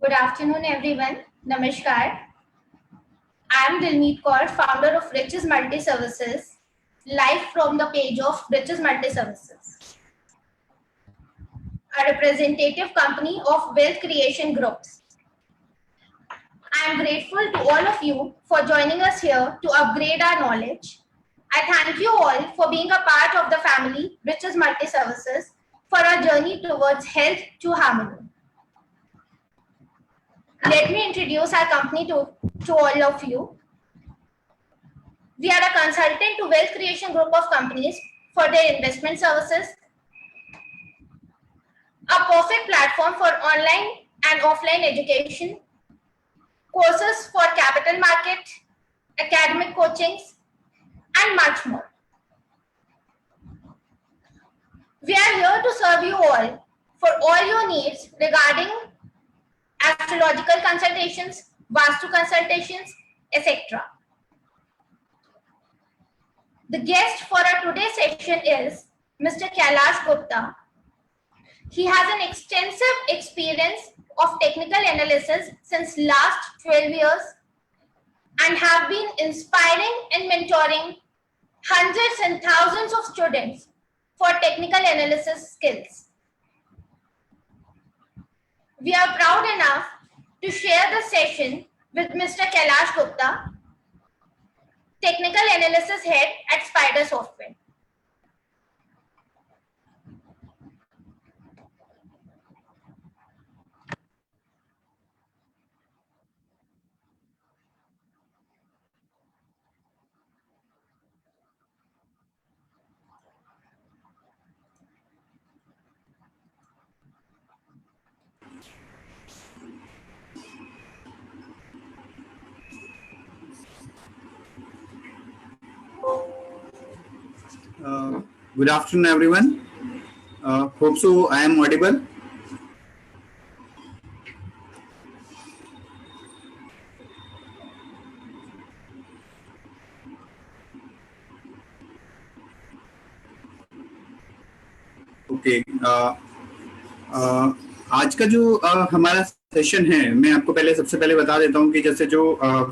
Good afternoon, everyone. Namaskar. I am Dilmeet Kaur, founder of Riches Multi Services, live from the page of Riches Multi Services, a representative company of Wealth Creation Groups. I am grateful to all of you for joining us here to upgrade our knowledge. I thank you all for being a part of the family Riches Multi Services for our journey towards health to harmony. Let me introduce our company to all of you. We are a consultant to Wealth Creation Group of companies for their investment services, a perfect platform for online and offline education, courses for capital market, academic coachings, and much more. We are here to serve you all for all your needs regarding astrological consultations, Vastu consultations, etc. The guest for our today's session is Mr. Kailash Gupta. He has an extensive experience of technical analysis since last 12 years and have been inspiring and mentoring hundreds and thousands of students for technical analysis skills. We are proud enough to share the session with Mr. Kailash Gupta, Technical Analysis Head at Spider Software. Good afternoon, everyone. Hope so I am audible. Okay. आज का जो हमारा session है, मैं आपको सबसे पहले बता देता हूँ कि जैसे जो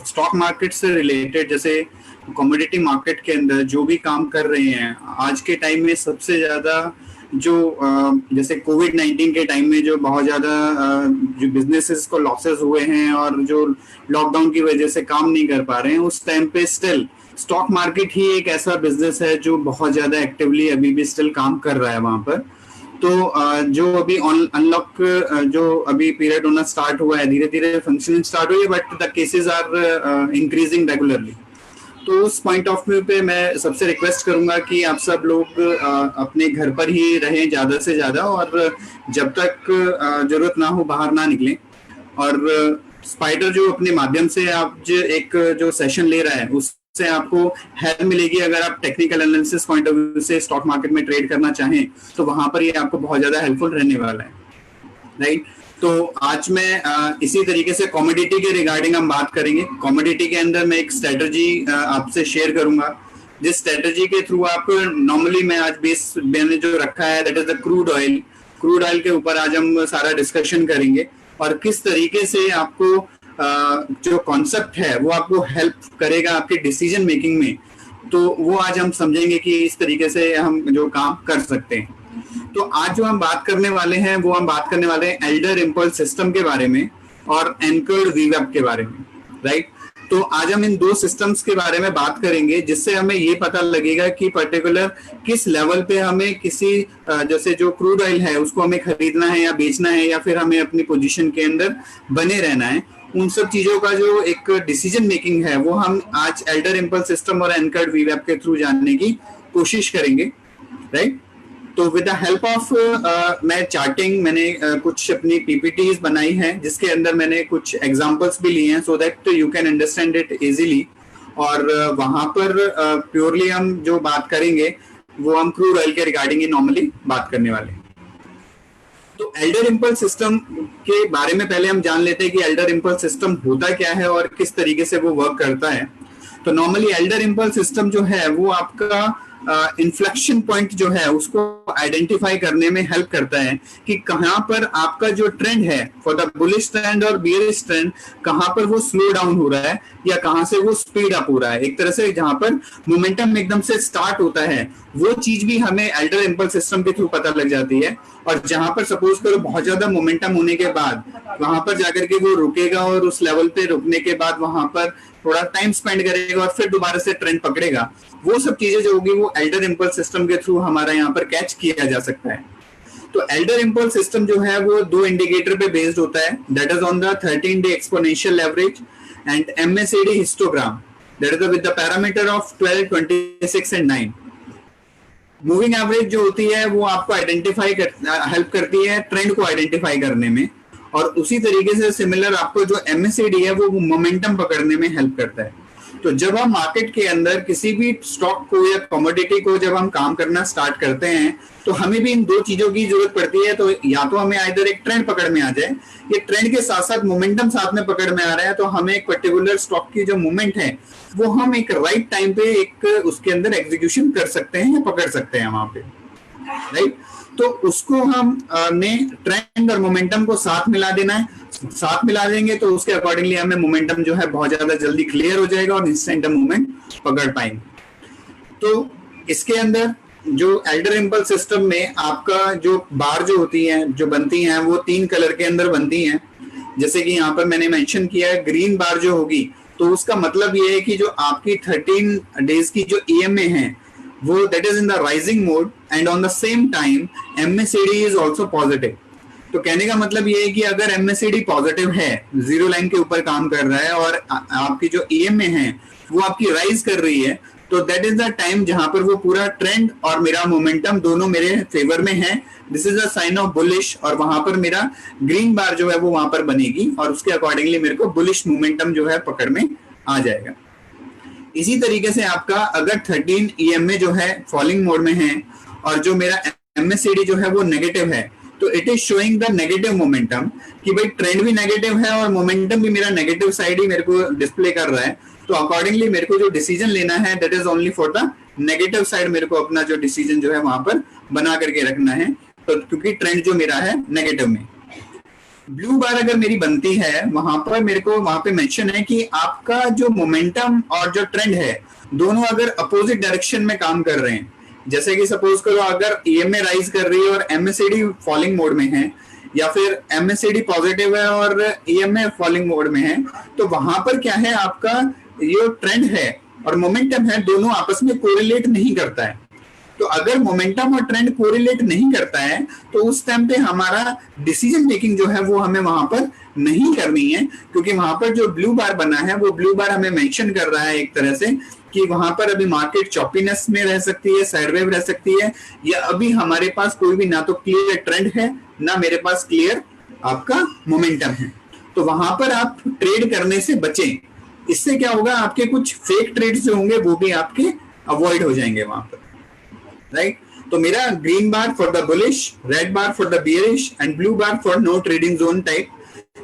स्टॉक मार्केट से रिलेटेड, जैसे कमोडिटी मार्केट के अंदर जो भी काम कर रहे हैं आज के टाइम में, सबसे ज़्यादा जो जैसे कोविड-19 के टाइम में जो बहुत ज़्यादा जो बिजनेसेस को लॉसेस हुए हैं और जो लॉकडाउन की वजह से काम नहीं कर पा रहे हैं, उस टाइम पे स्टिल स्टॉक मार्केट ही एक ऐसा बिजनेस है जो बहुत ज़्यादा एक्टिवली अभी भी स्टिल काम कर रहा है वहाँ पर। तो जो अभी अनलॉक जो अभी पीरियड होना स्टार्ट हुआ है, धीरे धीरे फंक्शनिंग स्टार्ट हुई है, but the cases are increasing regularly. तो उस पॉइंट ऑफ व्यू पे मैं सबसे रिक्वेस्ट करूंगा कि आप सब लोग अपने घर पर ही रहें ज़्यादा से ज़्यादा, और जब तक जरूरत ना हो बाहर ना निकलें। और स्पाइडर जो अपने माध्यम से आप जो सेशन ले रहा है उससे आपको हेल्प मिलेगी। अगर आप technical analysis point of view से स्टॉक मार्केट में ट्रेड करना चाहें तो वहां पर ये आपको बहुत ज़्यादा हेल्पफुल रहने वाला है, राइट। तो आज मैं इसी तरीके से कमोडिटी के रिगार्डिंग हम बात करेंगे। कमोडिटी के अंदर मैं एक स्ट्रेटजी आपसे शेयर करूंगा, जिस स्ट्रेटजी के थ्रू आप नॉर्मली मैं आज बेस मैंने जो रखा है that is the crude oil. Crude oil के ऊपर आज हम सारा डिस्कशन करेंगे और किस तरीके से आपको जो कॉन्सेप्ट है वो आपको हेल्प करेगा आपके डिसीजन मेकिंग में। तो वो आज हम समझेंगे कि इस तरीके से हम जो काम कर सकते हैं। तो आज जो हम बात करने वाले हैं वो हम बात करने वाले हैं एल्डर इम्पल्स सिस्टम के बारे में और एंकर्ड वीवेब के बारे में, राइट। तो आज हम इन दो सिस्टम्स के बारे में बात करेंगे, जिससे हमें ये पता लगेगा कि पर्टिकुलर किस लेवल पे हमें किसी जैसे जो क्रूड ऑयल है उसको हमें खरीदना है या बेचना है, या फिर हमें अपनी पोजीशन के अंदर बने रहना है। उन सब चीजों का जो एक डिसीजन मेकिंग है वो हम आज एल्डर इम्पल्स सिस्टम और एंकर्ड वीवेब के थ्रू जानने की कोशिश करेंगे, राइट। तो विद द हेल्प ऑफ मैं चार्टिंग मैंने कुछ अपनी पीपीटीज बनाई हैं, जिसके अंदर मैंने कुछ एग्जांपल्स भी लिए हैं सो that you can understand it easily. और वहां पर प्योरली हम जो बात करेंगे वो हम क्रूड ऑयल के रिगार्डिंग ही नॉर्मली बात करने वाले हैं। तो एल्डर इम्पल्स सिस्टम के बारे में पहले हम जान लेते हैं कि एल्डर इम्पल्स सिस्टम होता क्या है और किस तरीके से वो वर्क करता है। तो नॉर्मली एल्डर इम्पल्स सिस्टम जो है वो आपका इन्फ्लेक्शन पॉइंट जो है उसको आइडेंटिफाई करने में हेल्प करता है कि कहां पर आपका जो ट्रेंड है फॉर द बुलिश ट्रेंड और बियरिश ट्रेंड, कहां पर वो स्लो डाउन हो रहा है या कहां से वो स्पीड अप हो रहा है। एक तरह से जहां पर मोमेंटम एकदम से स्टार्ट होता है वो चीज भी हमें एल्डर इम्पल्स सिस्टम के थ्रू पता लग जाती है। और जहां पर सपोज करो बहुत ज्यादा मोमेंटम होने के बाद वहां पर जाकर के वो रुकेगा और उस लेवल पे रुकने के बाद वहां पर थोड़ा टाइम स्पेंड करेगा और फिर दोबारा से ट्रेंड पकड़ेगा, वो सब चीजें जो होगी वो एल्डर इम्पल्स सिस्टम के थ्रू हमारा यहाँ पर कैच किया जा सकता है। तो एल्डर इम्पल्स सिस्टम जो है वो दो इंडिकेटर पे बेस्ड होता है, that is on the 13-day exponential average and MACD histogram, that is with the parameter of 12, 26 and 9। Moving average जो होती है वो आपको आइडेंटिफाई हेल्प करती है ट्रेंड को आइडेंटिफाई करने में, और उसी तरीके से सिमिलर आपको जो MACD है वो मोमेंटम पकड़ने में हेल्प करता है। तो जब हम मार्केट के अंदर किसी भी स्टॉक को या कमोडिटी को जब हम काम करना स्टार्ट करते हैं तो हमें भी इन दो चीजों की जरूरत पड़ती है। तो या तो हमें आइदर एक ट्रेंड पकड़ में आ जाए, ये ट्रेंड के साथ साथ मोमेंटम साथ में पकड़ में आ रहा है, तो हमें एक पर्टिकुलर स्टॉक की जो मूवमेंट है वो हम एक राइट टाइम पे एक उसके अंदर एग्जीक्यूशन कर सकते हैं या पकड़ सकते हैं वहां पे, राइट। तो उसको हम ने ट्रेंड और मोमेंटम को साथ मिला देना है, साथ मिला देंगे तो उसके अकॉर्डिंगली हमें मोमेंटम जो है बहुत ज्यादा जल्दी क्लियर हो जाएगा और इंस्टेंट मूवमेंट पकड़ पाएंगे। तो इसके अंदर जो एल्डर इम्पल्स सिस्टम में आपका जो बार जो होती है जो बनती हैं वो 3 कलर के अंदर बनती हैं, जैसे कि यहाँ पर मैंने मेंशन किया है। ग्रीन बार जो होगी तो उसका मतलब ये है कि जो आपकी 13 डेज की जो EMA है वो that is in the rising mode and on the same time MACD is also positive. तो कहने का मतलब ये है कि अगर MACD पॉजिटिव है, जीरो लाइन के ऊपर काम कर रहा है और आपकी जो EMA है वो आपकी राइज कर रही है, तो दैट इज द टाइम जहां पर वो पूरा ट्रेंड और मेरा मोमेंटम दोनों मेरे फेवर में है। This is a sign of bullish, और वहां पर मेरा ग्रीन बार जो है वो वहां पर बनेगी और उसके अकॉर्डिंगली मेरे को बुलिश मोमेंटम जो है पकड़ में आ जाएगा। इसी तरीके से आपका अगर 13 EMA जो है फॉलिंग मोड में है और जो मेरा MACD जो है वो नेगेटिव है, तो it is showing the negative momentum कि भाई ट्रेंड भी नेगेटिव है और मोमेंटम भी मेरा नेगेटिव साइड ही मेरे को डिस्प्ले कर रहा है। तो अकॉर्डिंगली मेरे को जो डिसीजन लेना है that is only for the negative side, मेरे को अपना जो डिसीजन जो है वहां पर बना करके रखना है, तो क्योंकि ट्रेंड जो मेरा है नेगेटिव में। ब्लू बार अगर मेरी बनती है वहां पर मेरे को वहां पे मेंशन है कि आपका जो मोमेंटम और जो ट्रेंड है दोनों अगर अपोजिट डायरेक्शन में काम कर रहे हैं, जैसे कि सपोज करो अगर EMA राइज कर रही है और MACD फॉलिंग मोड में है, या फिर MACD पॉजिटिव है और EMA फॉलिंग मोड में है, तो वहां पर क्या है आपका ये ट्रेंड है और मोमेंटम है दोनों आपस में कोरिलेट नहीं करता है। तो अगर मोमेंटम और ट्रेंड कोरिलेट नहीं करता है तो उस टाइम पे हमारा डिसीजन मेकिंग जो है वो हमें वहां पर नहीं करनी है, क्योंकि वहां पर जो ब्लू बार बना है वो ब्लू बार हमें मेंशन कर रहा है एक तरह से कि वहां पर अभी मार्केट चॉपीनेस में रह सकती है, साइडवेव रह सकती है, या अभी हमारे पास कोई भी ना तो क्लियर ट्रेंड है ना मेरे पास क्लियर आपका मोमेंटम है। तो वहां पर आप ट्रेड करने से बचें। इससे क्या होगा, आपके कुछ फेक ट्रेड्स जो होंगे वो भी आपके अवॉइड हो जाएंगे वहां पर, राइट। तो मेरा green bar for the bullish, red bar for the bearish and blue bar for no trading zone type,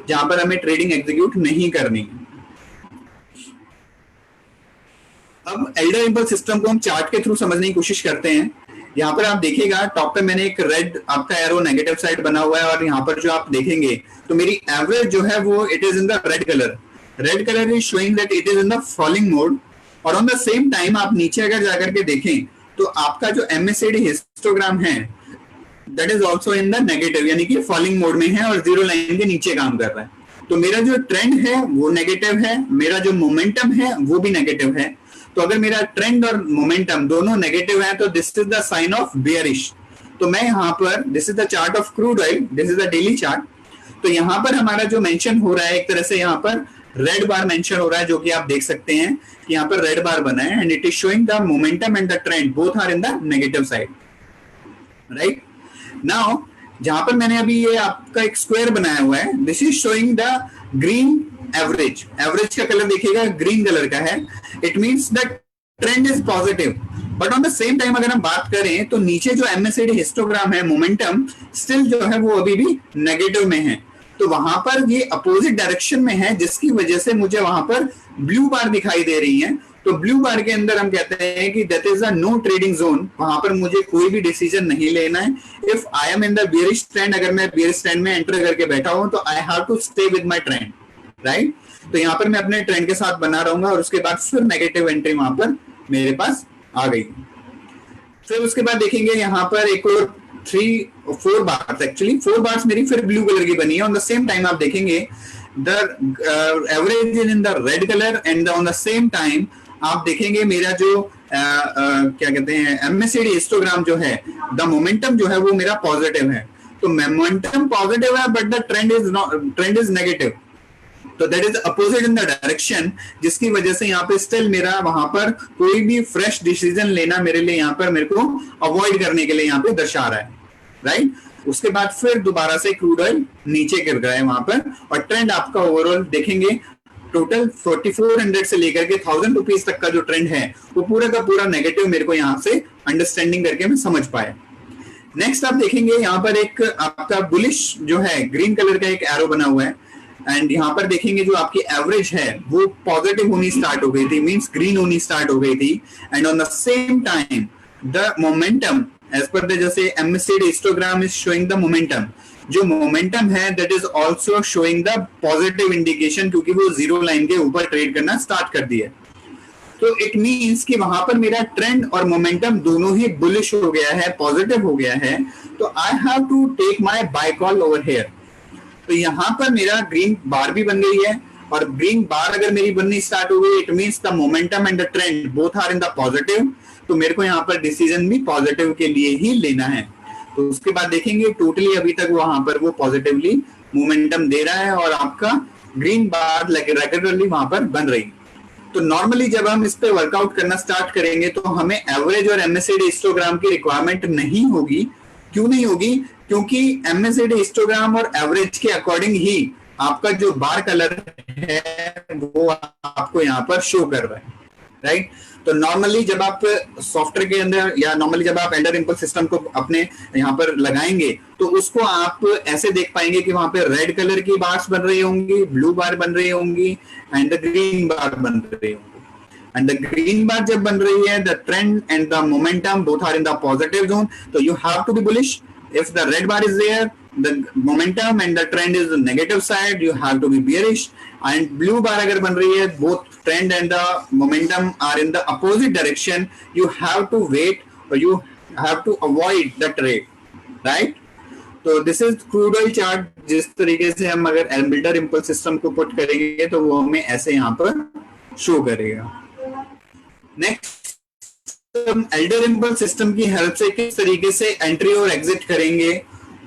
जहां पर हमें ट्रेडिंग एग्जीक्यूट नहीं करनी है। अब एल्डर इम्पल्स सिस्टम को हम चार्ट के थ्रू समझने की कोशिश करते हैं। यहाँ पर आप देखिएगा टॉप पे मैंने एक रेड आपका एरो नेगेटिव साइड बना हुआ है, और यहाँ पर जो आप देखेंगे तो मेरी एवरेज जो है वो it is in the red colour. Red colour is showing that it is in the falling mode, और ऑन द सेम टाइम आप नीचे अगर जाकर के देखें तो आपका जो MACD हिस्टोग्राम है that is also in the negative, यानी कि फॉलिंग मोड में है और जीरो लाइन के नीचे काम कर रहा है। तो मेरा जो ट्रेंड है वो नेगेटिव है, मेरा जो मोमेंटम है वो भी नेगेटिव है। तो अगर मेरा ट्रेंड और मोमेंटम दोनों नेगेटिव है तो this is the sign of bearish. तो मैं यहाँ पर this is the chart of crude oil, this is the daily chart. तो यहाँ पर हमारा जो मेंशन हो रहा है एक तरह से यहाँ पर रेड बार मेंशन हो रहा है, जो कि आप देख सकते हैं कि यहाँ पर रेड बार बना है and it is showing the momentum and the trend both are in the negative side, right. Now जहां पर मैंने अभी ये आपका एक स्क्वायर बनाया हुआ है, this is showing the green average. Average का कलर देखिएगा ग्रीन कलर का है, it means the trend is positive. But on the same time अगर हम बात करें तो नीचे जो MACD हिस्टोग्राम है मोमेंटम स्टिल जो है वो अभी भी नेगेटिव में है। तो वहां पर ये अपोजिट डायरेक्शन में है, जिसकी वजह से मुझे वहां पर ब्लू बार दिखाई दे रही है। तो ब्लू बार के अंदर हम कहते हैं कि that is a no trading zone, वहां पर मुझे कोई भी डिसीजन नहीं लेना है। If I am in the bearish trend, अगर मैं बेयरिश ट्रेंड में एंटर करके बैठा हूं तो I have to stay with my trend, right. तो यहाँ पर मैं अपने ट्रेंड के साथ बना रहूंगा और उसके बाद फिर नेगेटिव एंट्री वहां पर मेरे पास आ गई। फिर उसके बाद देखेंगे यहाँ पर एक और 4 बार्स, एक्चुअली 4 बार्स मेरी फिर ब्लू कलर की बनी है। ऑन द सेम टाइम आप देखेंगे the average in the red colour and on the same time आप देखेंगे मेरा जो क्या कहते हैं एमएससीआईडी हिस्टोग्राम जो है, द मोमेंटम जो है वो मेरा पॉजिटिव है। तो मोमेंटम पॉजिटिव है but the trend is negative, तो that is opposite in the direction, जिसकी वजह से यहाँ पे स्टिल मेरा वहां पर कोई भी फ्रेश डिसीजन लेना मेरे लिए यहाँ पर मेरे को अवॉइड करने के लिए यहाँ पे दर्शा रहा है, राइट। उसके बाद फिर दोबारा से क्रूड ऑयल नीचे गिर गया है वहां पर, और ट्रेंड आपका ओवरऑल देखेंगे टोटल 4400 से लेकर के 1000 रुपीज तक का जो ट्रेंड है वो पूरा का पूरा नेगेटिव मेरे को यहाँ से अंडरस्टैंडिंग करके मैं समझ पाया। नेक्स्ट आप देखेंगे यहाँ पर एक आपका बुलिश जो है ग्रीन कलर का एक एरो बना हुआ है, एंड यहाँ पर देखेंगे जो आपकी एवरेज है वो पॉजिटिव होनी स्टार्ट हो गई थी, मींस ग्रीन होनी स्टार्ट हो गई थी। And on the same time the momentum as per the जैसे MACD histogram is showing the momentum, जो मोमेंटम है that is also showing the positive indication, क्योंकि वो जीरो लाइन के ऊपर ट्रेड करना स्टार्ट कर दिया। तो इट मींस कि वहां पर मेरा ट्रेंड और मोमेंटम दोनों ही बुलिश हो गया है, पॉजिटिव हो गया है, तो I have to take my buy call over here. तो यहाँ पर मेरा ग्रीन बार भी बन गई है, और ग्रीन बार अगर मेरी बननी स्टार्ट हो गई it means the momentum and the trend both are in the positive, तो मेरे को यहाँ पर डिसीजन भी पॉजिटिव के लिए ही लेना है। तो उसके बाद देखेंगे टोटली अभी तक वहां पर वो पॉजिटिवली मोमेंटम दे रहा है और आपका ग्रीन बार रेगुलरली वहां पर बन रही। तो नॉर्मली जब हम इस पे वर्कआउट करना स्टार्ट करेंगे तो हमें एवरेज और MACD हिस्टोग्राम की रिक्वायरमेंट नहीं होगी। क्यों नहीं होगी? क्योंकि MACD हिस्टोग्राम और एवरेज के अकॉर्डिंग ही आपका जो बार कलर है वो आपको यहाँ पर शो कर रहा है, राइट। तो नॉर्मली जब आप सॉफ्टवेयर के अंदर या नॉर्मली जब आप एल्डर इम्पल्स सिस्टम को अपने यहाँ पर लगाएंगे तो उसको आप ऐसे देख पाएंगे कि वहां पे रेड कलर की बार्स बन रही होंगी, ब्लू बार बन रही होंगी एंड द ग्रीन बार बन रही होंगी। एंड द ग्रीन बार जब बन रही है the trend and the momentum both are in the positive zone, तो you have to be bullish. If the red bar is there, the momentum and the trend is the negative side, you have to be bearish. And blue bar अगर बन रही है, both trend and the momentum are in the opposite direction, you have to wait or you have to avoid the trade, right? तो this is crude oil chart। जिस तरीके से हम अगर एल्डर इम्पल्स सिस्टम को पुट करेंगे तो वो हमें ऐसे यहाँ पर शो करेगा। नेक्स्ट एल्डर इम्पल्स सिस्टम की हेल्प से किस तरीके से एंट्री और एग्जिट करेंगे,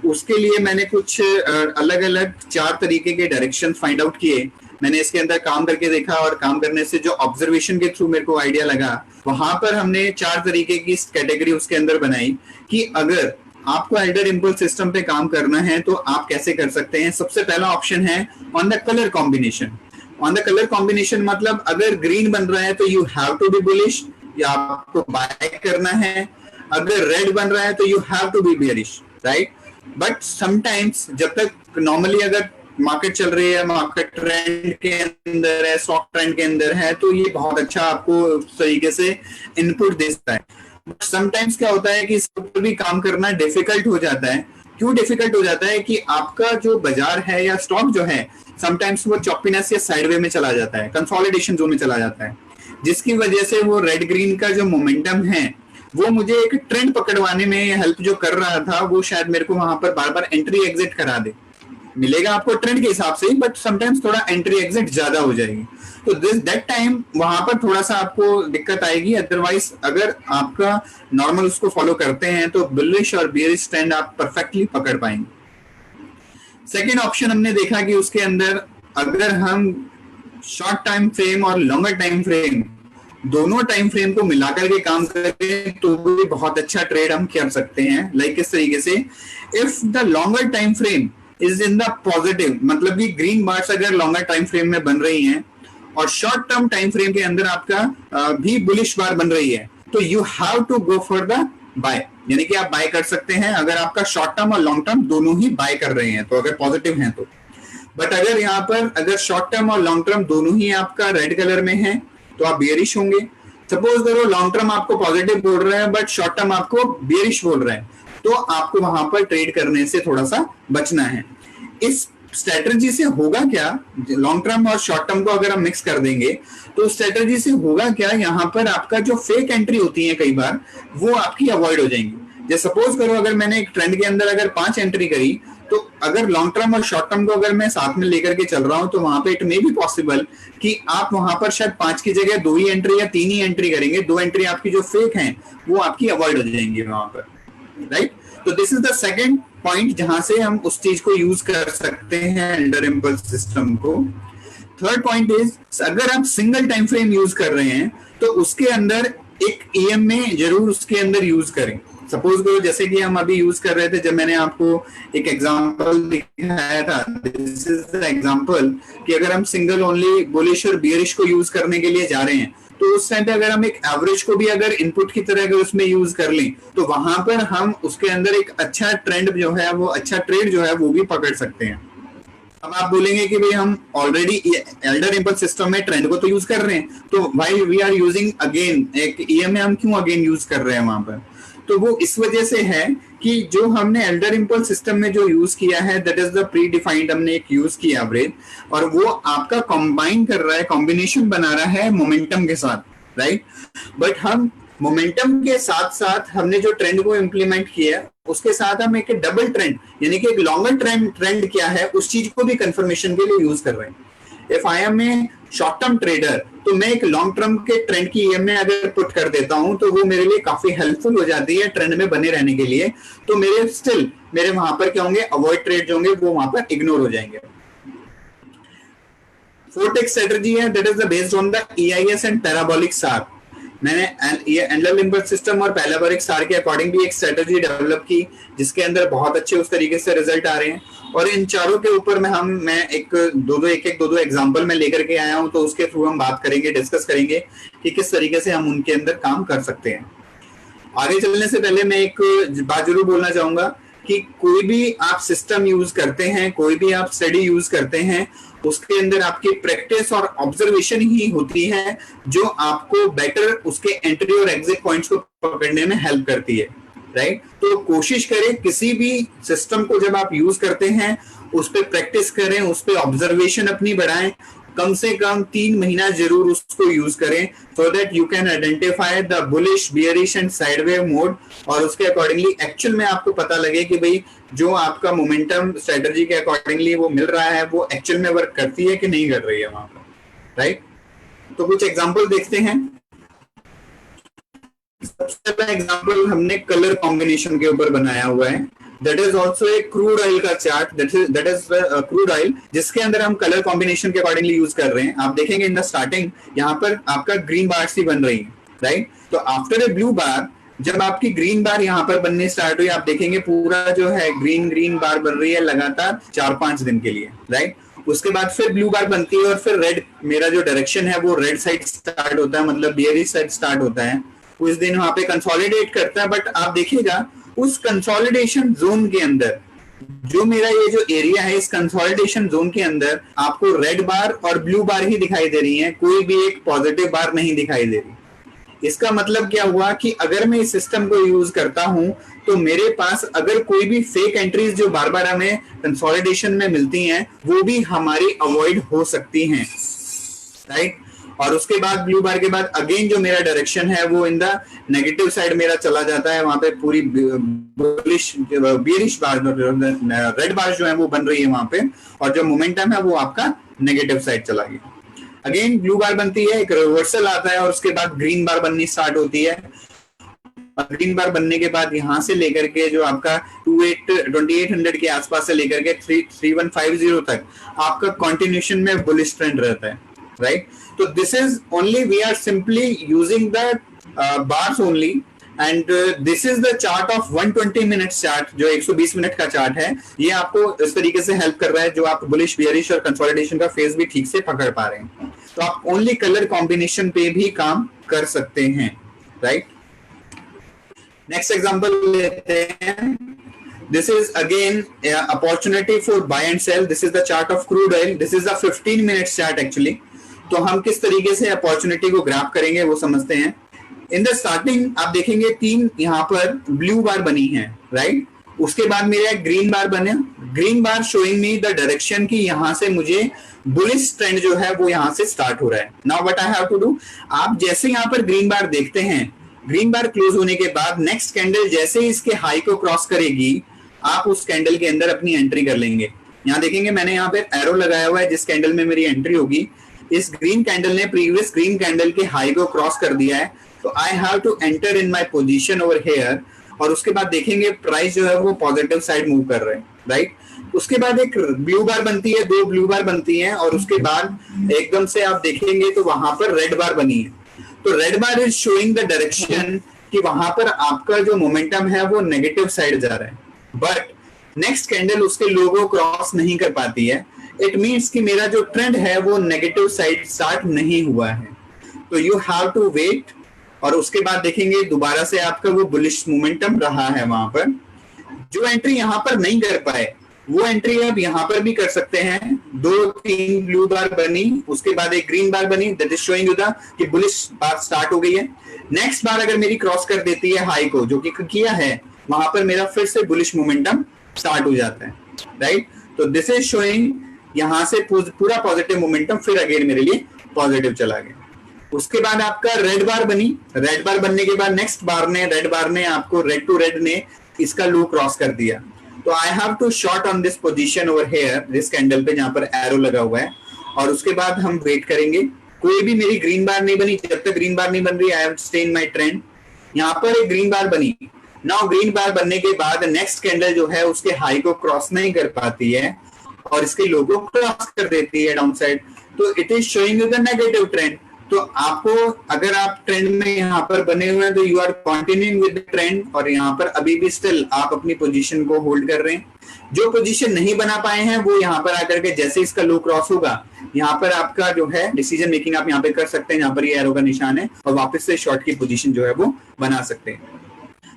उसके लिए मैंने कुछ अलग अलग 4 तरीके के डायरेक्शन फाइंड आउट किए। मैंने इसके अंदर काम करके देखा और काम करने से जो ऑब्जर्वेशन के थ्रू मेरे को आइडिया लगा, वहां पर हमने 4 तरीके की कैटेगरी उसके अंदर बनाई कि अगर आपको एल्डर इम्पल्स सिस्टम पे काम करना है तो आप कैसे कर सकते हैं। सबसे पहला ऑप्शन है on the colour combination. On the colour combination मतलब अगर ग्रीन बन रहा है तो you have to be bullish, या आपको बाय करना है। अगर रेड बन रहा है तो you have to be bearish, right. But sometimes जब तक नॉर्मली अगर मार्केट चल रही है, मार्केट ट्रेंड के अंदर है, स्टॉक ट्रेंड के अंदर है, तो ये बहुत अच्छा आपको उस तरीके से इनपुट देता है। बट समटाइम्स क्या होता है कि इस पर भी काम करना डिफिकल्ट हो जाता है। क्यों डिफिकल्ट हो जाता है कि आपका जो बाजार है या स्टॉक जो है समटाइम्स वो चॉपीनेस या साइडवे में चला जाता है, कंसोलिडेशन जोन में चला जाता है, जिसकी वजह से वो रेड ग्रीन का जो मोमेंटम है वो मुझे एक ट्रेंड पकड़वाने में हेल्प जो कर रहा था वो शायद मेरे को वहां पर बार बार एंट्री एग्जिट करा दे। मिलेगा आपको ट्रेंड के हिसाब से ही, बट समटाइम्स थोड़ा एंट्री एग्जिट ज्यादा हो जाएगी, तो दैट टाइम वहां पर थोड़ा सा आपको दिक्कत आएगी। अदरवाइज अगर आपका नॉर्मल उसको फॉलो करते हैं तो बुलिश और बेयरिश ट्रेंड आप परफेक्टली पकड़ पाएंगे। सेकेंड ऑप्शन हमने देखा कि उसके अंदर अगर हम शॉर्ट टाइम फ्रेम और लॉन्गर टाइम फ्रेम दोनों टाइम फ्रेम को मिलाकर के काम करें तो भी बहुत अच्छा ट्रेड हम कर सकते हैं। लाइक किस तरीके से, if the longer time frame is in the positive, मतलब कि ग्रीन बार्स अगर लॉन्गर टाइम फ्रेम में बन रही हैं और शॉर्ट टर्म टाइम फ्रेम के अंदर आपका भी बुलिश बार बन रही है, तो you have to go for the buy, यानी कि आप बाय कर सकते हैं अगर आपका शॉर्ट टर्म और लॉन्ग टर्म दोनों ही बाय कर रहे हैं, तो अगर पॉजिटिव हैं तो। बट अगर यहाँ पर अगर शॉर्ट टर्म और लॉन्ग टर्म दोनों ही आपका रेड कलर में है तो आप बियरिश होंगे। सपोज करो लॉन्ग टर्म आपको पॉजिटिव बोल रहे हैं बट शॉर्ट टर्म आपको बियरिश बोल रहे हैं, तो आपको वहां पर ट्रेड करने से थोड़ा सा बचना है। इस स्ट्रेटजी से होगा क्या, लॉन्ग टर्म और शॉर्ट टर्म को अगर हम मिक्स कर देंगे तो स्ट्रेटजी से होगा क्या, यहाँ पर आपका जो फेक एंट्री होती है कई बार वो आपकी अवॉइड हो जाएंगी। जैसे सपोज करो अगर मैंने एक ट्रेंड के अंदर अगर 5 एंट्री करी, तो अगर लॉन्ग टर्म और शॉर्ट टर्म को अगर मैं साथ में लेकर के चल रहा हूं तो वहां पे इट मे बी पॉसिबल कि आप वहां पर शायद 5 की जगह 2 ही एंट्री या 3 ही एंट्री करेंगे, 2 एंट्री आपकी जो फेक हैं वो आपकी अवॉइड हो जाएंगी वहां पर, राइट। तो this is the second point जहां से हम उस चीज को यूज कर सकते हैं एल्डर इम्पल्स सिस्टम को। थर्ड पॉइंट इज अगर आप सिंगल टाइम फ्रेम यूज कर रहे हैं तो उसके अंदर एक ईएमए जरूर उसके अंदर यूज करें। सपोज करो जैसे कि हम अभी यूज कर रहे थे, जब मैंने आपको एक एग्जांपल दिखाया था, दिस इज द एग्जांपल कि अगर हम सिंगल ओनली बुलिश और बियरिश को यूज करने के लिए जा रहे हैं तो उस टाइम पे अगर हम एक एवरेज को भी अगर इनपुट की तरह अगर उसमें यूज कर लें तो वहां पर हम उसके अंदर एक अच्छा ट्रेंड जो है वो अच्छा ट्रेड जो है वो भी पकड़ सकते हैं। अब आप बोलेंगे कि भाई हम ऑलरेडी एल्डर इम्पल्स सिस्टम में ट्रेंड को तो यूज कर रहे हैं, तो why we are using again एक ईएमए हम क्यों अगेन यूज कर रहे हैं वहां पर? तो वो इस वजह से है कि जो हमने एल्डर इम्पल्स सिस्टम में जो यूज किया है that is the pre defined, हमने एक यूज किया एवरेज, और वो आपका कंबाइन कर रहा है, कॉम्बिनेशन बना रहा है मोमेंटम के साथ, राइट। बट हम मोमेंटम के साथ साथ हमने जो ट्रेंड को इंप्लीमेंट किया उसके साथ हम एक डबल ट्रेंड यानी कि एक लॉन्गर ट्रेंड क्या है उस चीज को भी कंफर्मेशन के लिए यूज कर रहे हैं। If I am a short term trader तो मैं एक लॉन्ग टर्म के ट्रेंड की ईएमए अगर पुट कर देता हूं तो वो मेरे लिए काफी हेल्पफुल हो जाती है ट्रेंड में बने रहने के लिए। तो मेरे वहां पर क्या होंगे, अवॉइड ट्रेड जो होंगे वो वहां पर इग्नोर हो जाएंगे। फोर्थ एक स्ट्रेटजी है that is based on the EIS and parabolic सार। मैंने ये एल्डर इम्पल्स सिस्टम और पैराबोलिक सार के अकॉर्डिंग भी एक स्ट्रेटजी डेवलप की जिसके अंदर बहुत अच्छे उस तरीके से रिजल्ट आ रहे हैं। और इन चारों के ऊपर मैं एक दो एग्जांपल में लेकर के आया हूं, तो उसके थ्रू हम बात करेंगे, डिस्कस करेंगे कि किस तरीके से हम उनके अंदर काम कर सकते हैं। आगे चलने से पहले मैं एक बात जरूर बोलना चाहूंगा कि कोई भी आप सिस्टम यूज करते हैं, कोई भी आप स्टडी यूज करते हैं, उसके अंदर आपकी प्रैक्टिस और ऑब्जर्वेशन ही होती है जो आपको बेटर उसके एंट्री और एग्जिट पॉइंट्स को पकड़ने में हेल्प करती है, राइट। तो कोशिश करें किसी भी सिस्टम को जब आप यूज करते हैं उस पर प्रैक्टिस करें, उस पर ऑब्जर्वेशन अपनी बढ़ाएं, कम से कम 3 महीना जरूर उसको यूज करें so that you can identify the bullish, bearish and sideways mode, और उसके अकॉर्डिंगली एक्चुअल में आपको पता लगे कि भाई जो आपका मोमेंटम स्ट्रेटजी के अकॉर्डिंगली वो मिल रहा है वो एक्चुअल में वर्क करती है कि नहीं कर रही है वहां पर, राइट। तो कुछ एग्जांपल देखते हैं। सबसे पहला एग्जांपल हमने कलर कॉम्बिनेशन के ऊपर बनाया हुआ है। दैट इज ऑल्सो एक क्रूड ऑयल का chart, that is crude oil जिसके अंदर हम कलर कॉम्बिनेशन के अकॉर्डिंगली यूज कर रहे हैं। आप देखेंगे इन द स्टार्टिंग यहाँ पर आपका ग्रीन बार सी बन रही है, राइट। तो आफ्टर ए ब्लू बार जब आपकी ग्रीन बार यहाँ पर बनने स्टार्ट हुई, आप देखेंगे पूरा जो है ग्रीन बार बन रही है लगातार 4-5 दिन के लिए, राइट। उसके बाद फिर ब्लू बार बनती है और फिर रेड, मेरा जो डायरेक्शन है वो रेड साइड स्टार्ट होता है, मतलब बियरिश साइड स्टार्ट होता है। उस दिन वहां पे कंसोलिडेट करता है, बट आप देखिएगा उस कंसोलिडेशन जोन के अंदर जो मेरा ये जो एरिया है, इस कंसोलिडेशन जोन के अंदर आपको रेड बार और ब्लू बार ही दिखाई दे रही है, कोई भी एक पॉजिटिव बार नहीं दिखाई दे रही। इसका मतलब क्या हुआ कि अगर मैं इस सिस्टम को यूज करता हूं तो मेरे पास अगर कोई भी फेक एंट्रीज जो बार बार हमें कंसोलिडेशन में मिलती हैं वो भी हमारी अवॉइड हो सकती हैं, राइट। और उसके बाद ब्लू बार के बाद अगेन जो मेरा डायरेक्शन है वो इन द नेगेटिव साइड मेरा चला जाता है, वहां पे पूरी बियरिश बार, रेड बार जो है वो बन रही है वहां पे, और जो मोमेंटम है वो आपका नेगेटिव साइड चला गया। अगेन ब्लू बार बनती है, एक रिवर्सल आता है और उसके बाद ग्रीन बार बननी स्टार्ट होती है। और ग्रीन बार बनने के बाद यहां से लेकर के जो आपका 2800 के आसपास से लेकर के 3150 तक आपका कंटिन्यूएशन में बुलिश ट्रेंड रहता है, राइट। तो this is only we are simply using the bars only, and this is the chart of 120 minutes chart जो 120 मिनट का चार्ट है। ये आपको इस तरीके से हेल्प कर रहा है जो आप बुलिश, बियरिश और कंसोलिडेशन का फेज भी ठीक से पकड़ पा रहे हैं। तो आप ओनली कलर कॉम्बिनेशन पे भी काम कर सकते हैं, राइट। नेक्स्ट एग्जांपल लेते हैं। This is again an opportunity for buy and sell. This is the chart of crude oil. This is the 15 minutes chart actually. तो हम किस तरीके से अपॉर्चुनिटी को ग्रैब करेंगे वो समझते हैं। इन द स्टार्टिंग आप देखेंगे 3 यहाँ पर ब्लू बार बनी है, राइट। उसके बाद मेरा एक ग्रीन बार बने, green bar showing me the direction की यहाँ से मुझे बुलिश ट्रेंड जो है वो यहाँ से स्टार्ट हो रहा है। Now what I have to do, आप जैसे यहाँ पर ग्रीन बार देखते हैं, ग्रीन बार क्लोज होने के बाद नेक्स्ट कैंडल जैसे ही इसके हाई को क्रॉस करेगी, आप उस कैंडल के अंदर अपनी एंट्री कर लेंगे। यहाँ देखेंगे मैंने यहाँ पे एरो लगाया हुआ है, जिस कैंडल में मेरी एंट्री होगी, इस ग्रीन कैंडल ने प्रीवियस ग्रीन कैंडल के हाई को क्रॉस कर दिया है, तो I have to enter in my position over here. और उसके बाद देखेंगे प्राइस जो है वो पॉजिटिव साइड मूव कर रहे हैं, राइट। उसके बाद एक ब्लू बार बनती है, 2 ब्लू बार बनती हैं, और उसके बाद एकदम से आप देखेंगे तो वहां पर रेड बार बनी है। तो red bar is showing the direction कि वहां पर आपका जो मोमेंटम है वो नेगेटिव साइड जा रहा है, बट नेक्स्ट कैंडल उसके लो को क्रॉस नहीं कर पाती है। इट मीन्स कि मेरा जो ट्रेंड है वो नेगेटिव साइड स्टार्ट नहीं हुआ है, तो यू हैव टू वेट। और उसके बाद देखेंगे दोबारा से आपका वो बुलिश मोमेंटम रहा है। वहां पर जो एंट्री यहाँ पर नहीं कर पाए वो एंट्री अब यहाँ पर भी कर सकते हैं। 2-3 ब्लू बार बनी, उसके बाद एक ग्रीन बार बनी, that is showing you the कि बुलिश बार स्टार्ट हो गई है। नेक्स्ट बार अगर मेरी क्रॉस कर देती है हाई को, जो कि किया है, वहां पर मेरा फिर से बुलिश मोमेंटम स्टार्ट हो जाता है, राइट। तो दिस इज शोइंग यहाँ से पूरा पॉजिटिव मोमेंटम फिर अगेन मेरे लिए पॉजिटिव चला गया। उसके बाद आपका रेड बार बनी, रेड बार बनने के बाद नेक्स्ट बार ने, रेड बार ने आपको रेड टू रेड ने इसका लो क्रॉस कर दिया, तो I have to short on this position over here, this candle पे जहां पर एरो लगा हुआ है। और उसके बाद हम वेट करेंगे, कोई भी मेरी ग्रीन बार नहीं बनी। जब तक ग्रीन बार नहीं बन रही, I have stay in my trend. यहाँ पर एक ग्रीन बार बनी, नाउ ग्रीन बार बनने के बाद नेक्स्ट कैंडल जो है उसके हाई को क्रॉस नहीं कर पाती है और इसके लो को क्रॉस कर देती है डाउन साइड, तो it is showing you the negative trend. तो आपको, अगर आप ट्रेंड में यहाँ पर बने हुए हैं, तो you are continuing with the trend, और यहाँ पर अभी भी स्टिल आप अपनी पोजीशन को होल्ड कर रहे हैं। जो पोजीशन नहीं बना पाए हैं वो यहाँ पर आकर के जैसे इसका लो क्रॉस होगा, यहाँ पर आपका जो है डिसीजन मेकिंग आप यहाँ पे कर सकते हैं, यहाँ पर ये एरो का निशान है, और वापस से शॉर्ट की पोजीशन जो है वो बना सकते हैं।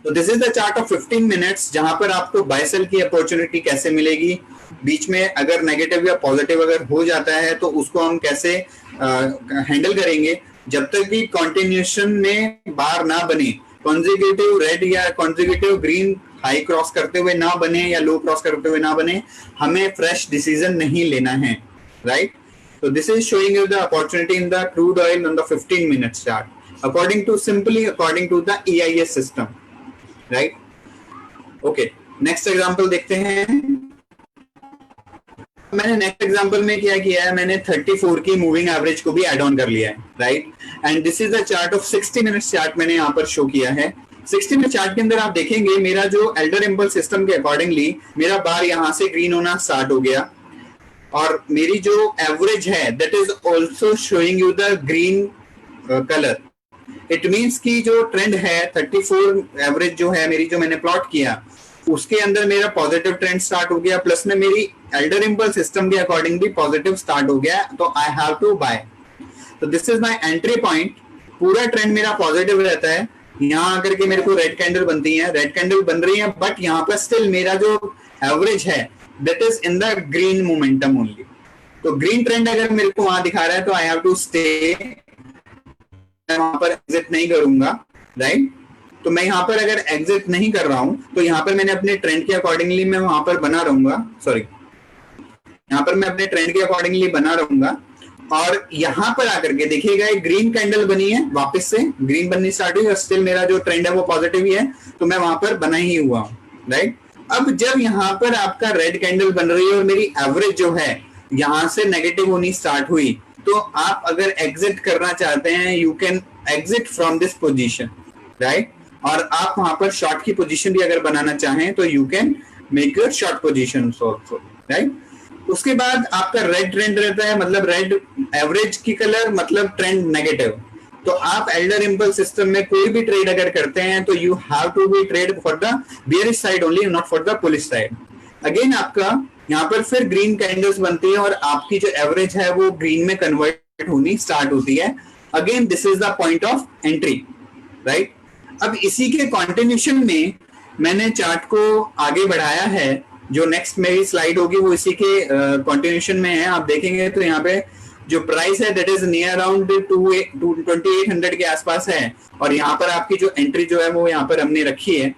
तो this is the chart of 15 minutes, जहां पर आपको बाय सेल की अपॉर्चुनिटी कैसे मिलेगी, बीच में अगर नेगेटिव या पॉजिटिव अगर हो जाता है तो उसको हम कैसे हैंडल करेंगे। जब तक भी कंटिन्यूएशन में बार ना बने, कॉन्जिक्यूटिव रेड या कॉन्जिक्यूटिव ग्रीन हाई क्रॉस करते हुए ना बने या लो क्रॉस करते हुए ना बने, हमें फ्रेश डिसीजन नहीं लेना है, राइट। तो this is showing you the opportunity in the crude oil on the 15 minutes chart according to the EIS system, right. Okay, next example देखते हैं। मैंने नेक्स्ट एग्जांपल में क्या किया है, मैंने 34 की मूविंग एवरेज को भी ऐड ऑन कर लिया है, right. And this is the chart of 60 minutes chart मैंने यहाँ पर शो किया है। 60 मिनट चार्ट के अंदर आप देखेंगे मेरा जो एल्डर इम्पल्स सिस्टम के अकॉर्डिंगली मेरा बार यहाँ से ग्रीन होना स्टार्ट हो गया, और मेरी जो एवरेज है that is also showing you the green colour. It means की जो ट्रेंड है 34 एवरेज जो है मेरी, जो मैंने प्लॉट किया, उसके अंदर मेरा पॉजिटिव ट्रेंड स्टार्ट हो गया, प्लस में मेरी एल्डर इम्पल्स सिस्टम के अकॉर्डिंग भी पॉजिटिव स्टार्ट हो गया, तो आई हैव टू बाय। तो this is my entry point. पूरा ट्रेंड मेरा पॉजिटिव रहता है, यहाँ आकर के मेरे को रेड कैंडल बनती है, रेड कैंडल बन रही है, बट यहाँ पर स्टिल मेरा जो एवरेज है that is in the green momentum only. तो ग्रीन ट्रेंड अगर मेरे को वहां दिखा रहा है तो आई हैव टू स्टे, मैं वहां पर एग्जिट नहीं करूंगा, राइट। तो मैं यहाँ पर अगर एग्जिट नहीं कर रहा हूं तो यहाँ पर मैंने अपने ट्रेंड के अकॉर्डिंगली मैं वहां पर बना रहूंगा, सॉरी, यहाँ पर मैं अपने ट्रेंड के अकॉर्डिंगली बना रहूंगा। और यहाँ पर आकर के देखिएगा एक ग्रीन कैंडल बनी है, वापस से ग्रीन बननी स्टार्ट हुई, और स्टिल मेरा जो ट्रेंड है वो पॉजिटिव ही है, तो मैं वहां पर बना ही हुआ हूँ, राइट। अब जब यहाँ पर आपका रेड कैंडल बन रही है और मेरी एवरेज जो है यहाँ से नेगेटिव होनी स्टार्ट हुई, तो आप अगर एग्जिट करना चाहते हैं, you can exit from this position, right. और आप वहां पर शॉर्ट की पोजीशन भी अगर बनाना चाहें तो you can make your short position also, right. उसके बाद आपका रेड ट्रेंड रहता है, मतलब रेड एवरेज की कलर, मतलब ट्रेंड नेगेटिव। तो आप एल्डर इम्पल्स सिस्टम में कोई भी ट्रेड अगर करते हैं तो you have to be trade for the bearish side only, not for the bullish side. Again आपका यहाँ पर फिर ग्रीन कैंडल्स बनती है और आपकी जो एवरेज है वो ग्रीन में कन्वर्ट होनी स्टार्ट होती है। Again this is the point of entry, right. अब इसी के कंटिन्यूएशन में मैंने चार्ट को आगे बढ़ाया है, जो नेक्स्ट मेरी स्लाइड होगी वो इसी के कंटिन्यूएशन में है। आप देखेंगे तो यहाँ पे जो प्राइस है दैट इज नियर अराउंड 2800 के आसपास है, और यहाँ पर आपकी जो एंट्री जो है वो यहाँ पर हमने रखी है।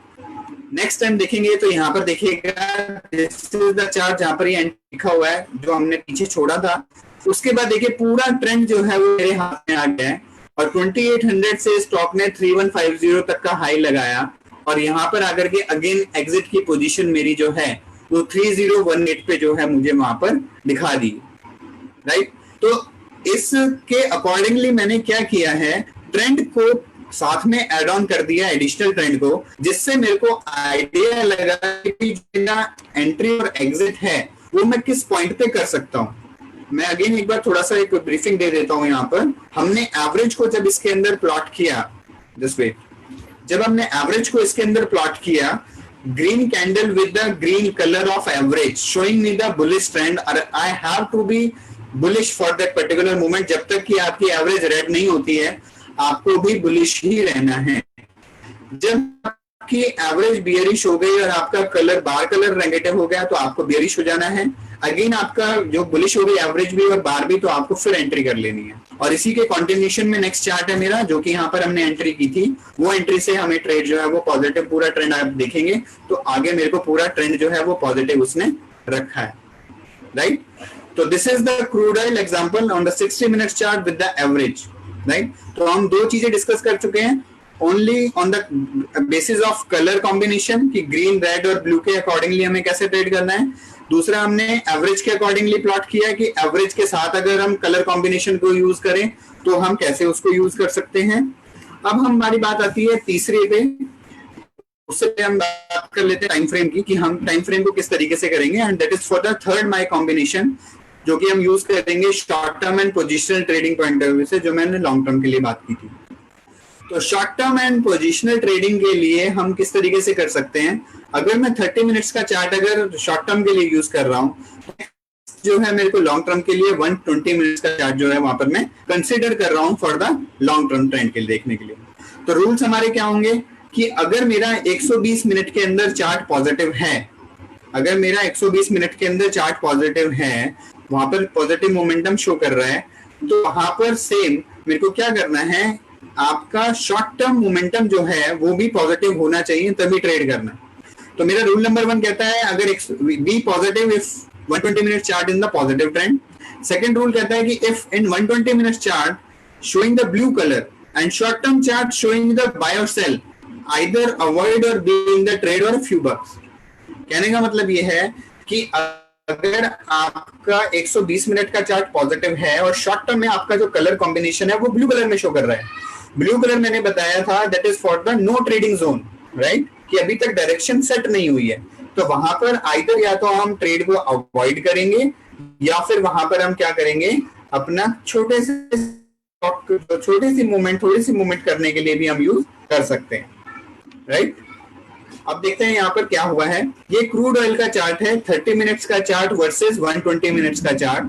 नेक्स्ट टाइम देखेंगे तो यहाँ पर देखिएगा दिस इज द चार्ट जहाँ पर ये लिखा हुआ है जो हमने पीछे छोड़ा था। उसके बाद देखिए पूरा ट्रेंड जो है वो मेरे हाथ में आ गया है, और 2800 से स्टॉक ने 3150 तक का हाई लगाया, और यहाँ पर आकर के अगेन एग्जिट की पोजीशन मेरी जो है वो 3018 पे जो है मुझे वहां पर दिखा दी, राइट। तो इसके अकॉर्डिंगली मैंने क्या किया है, ट्रेंड को साथ में ऐड ऑन कर दिया, एडिशनल ट्रेंड को, जिससे मेरे को आइडिया लगा कि मेरा एंट्री और एग्जिट है वो मैं किस पॉइंट पे कर सकता हूँ। मैं अगेन एक बार थोड़ा सा एक ब्रीफिंग दे देता हूँ। यहाँ पर हमने एवरेज को जब इसके अंदर प्लॉट किया दिस वे, जब हमने एवरेज को इसके अंदर प्लॉट किया, green candle with the green colour of average showing me the bullish trend, I have to be bullish for that particular moment. जब तक कि आपकी एवरेज रेड नहीं होती है आपको भी बुलिश ही रहना है। जब आपकी एवरेज बियरिश हो गई और आपका कलर बार कलर नेगेटिव हो गया तो आपको बियरिश हो जाना है। अगेन आपका जो बुलिश हो गई एवरेज भी और बार भी, तो आपको फिर एंट्री कर लेनी है। और इसी के कंटिन्यूएशन में नेक्स्ट चार्ट है मेरा, जो कि यहाँ पर हमने एंट्री की थी, वो एंट्री से हमें ट्रेड जो है वो पॉजिटिव, पूरा ट्रेंड आप देखेंगे तो आगे मेरे को पूरा ट्रेंड जो है वो पॉजिटिव उसने रखा है, राइट। तो this is the crude oil example on the 60 minutes chart with the average, right. तो हम दो चीजें डिस्कस कर चुके हैं, only on the basis of colour combination कि ग्रीन रेड और ब्लू के अकॉर्डिंगली हमें कैसे ट्रेड करना है। दूसरा हमने एवरेज के अकॉर्डिंगली प्लॉट किया कि एवरेज के साथ अगर हम कलर कॉम्बिनेशन को यूज करें तो हम कैसे उसको यूज कर सकते हैं। अब हमारी बात आती है तीसरे पे, उससे हम बात कर लेते हैं टाइम फ्रेम की, कि हम टाइम फ्रेम को किस तरीके से करेंगे। And that is for the third my combination, जो कि हम यूज करेंगे short term and positional trading point of view से, जो मैंने लॉन्ग टर्म के लिए बात की थी। तो short term and positional trading के लिए हम किस तरीके से कर सकते हैं। अगर मैं 30 मिनट्स का चार्ट अगर शॉर्ट टर्म के लिए यूज कर रहा हूँ, जो है मेरे को लॉन्ग टर्म के लिए 120 मिनट्स का चार्ट जो है वहां पर मैं कंसिडर कर रहा हूँ for the long term trend के लिए देखने के लिए। तो रूल्स हमारे क्या होंगे कि अगर मेरा 120 मिनट के अंदर चार्ट पॉजिटिव है, अगर मेरा 120 मिनट के अंदर चार्ट पॉजिटिव है, वहां पर पॉजिटिव मोमेंटम शो कर रहा है, तो वहां पर सेम मेरे को क्या करना है, आपका शॉर्ट टर्म मोमेंटम जो है वो भी पॉजिटिव होना चाहिए तभी ट्रेड करना। तो मेरा रूल नंबर 1 कहता है अगर be positive if 120 minute chart in the positive trend. Second rule कहता है कि if in 120 minute chart showing the blue color and short term chart showing the buy or sell, either avoid or be in the trade or a few bucks। कहने का मतलब ये है कि अगर आपका 120 मिनट का चार्ट पॉजिटिव है और शॉर्ट टर्म में आपका जो कलर कॉम्बिनेशन है वो ब्लू कलर में शो कर रहा है, ब्लू कलर मैंने बताया था that is for the no trading zone, right, कि अभी तक डायरेक्शन सेट नहीं हुई है, तो वहां पर आइदर या तो हम ट्रेड को अवॉइड करेंगे या फिर वहां पर हम क्या करेंगे, अपना छोटे सी मूवमेंट, थोड़ी सी मूवमेंट करने के लिए भी हम यूज कर सकते हैं, राइट। अब देखते हैं यहाँ पर क्या हुआ है। ये क्रूड ऑयल का चार्ट है, 30 मिनट्स का चार्ट वर्सेस 120 मिनट्स का चार्ट।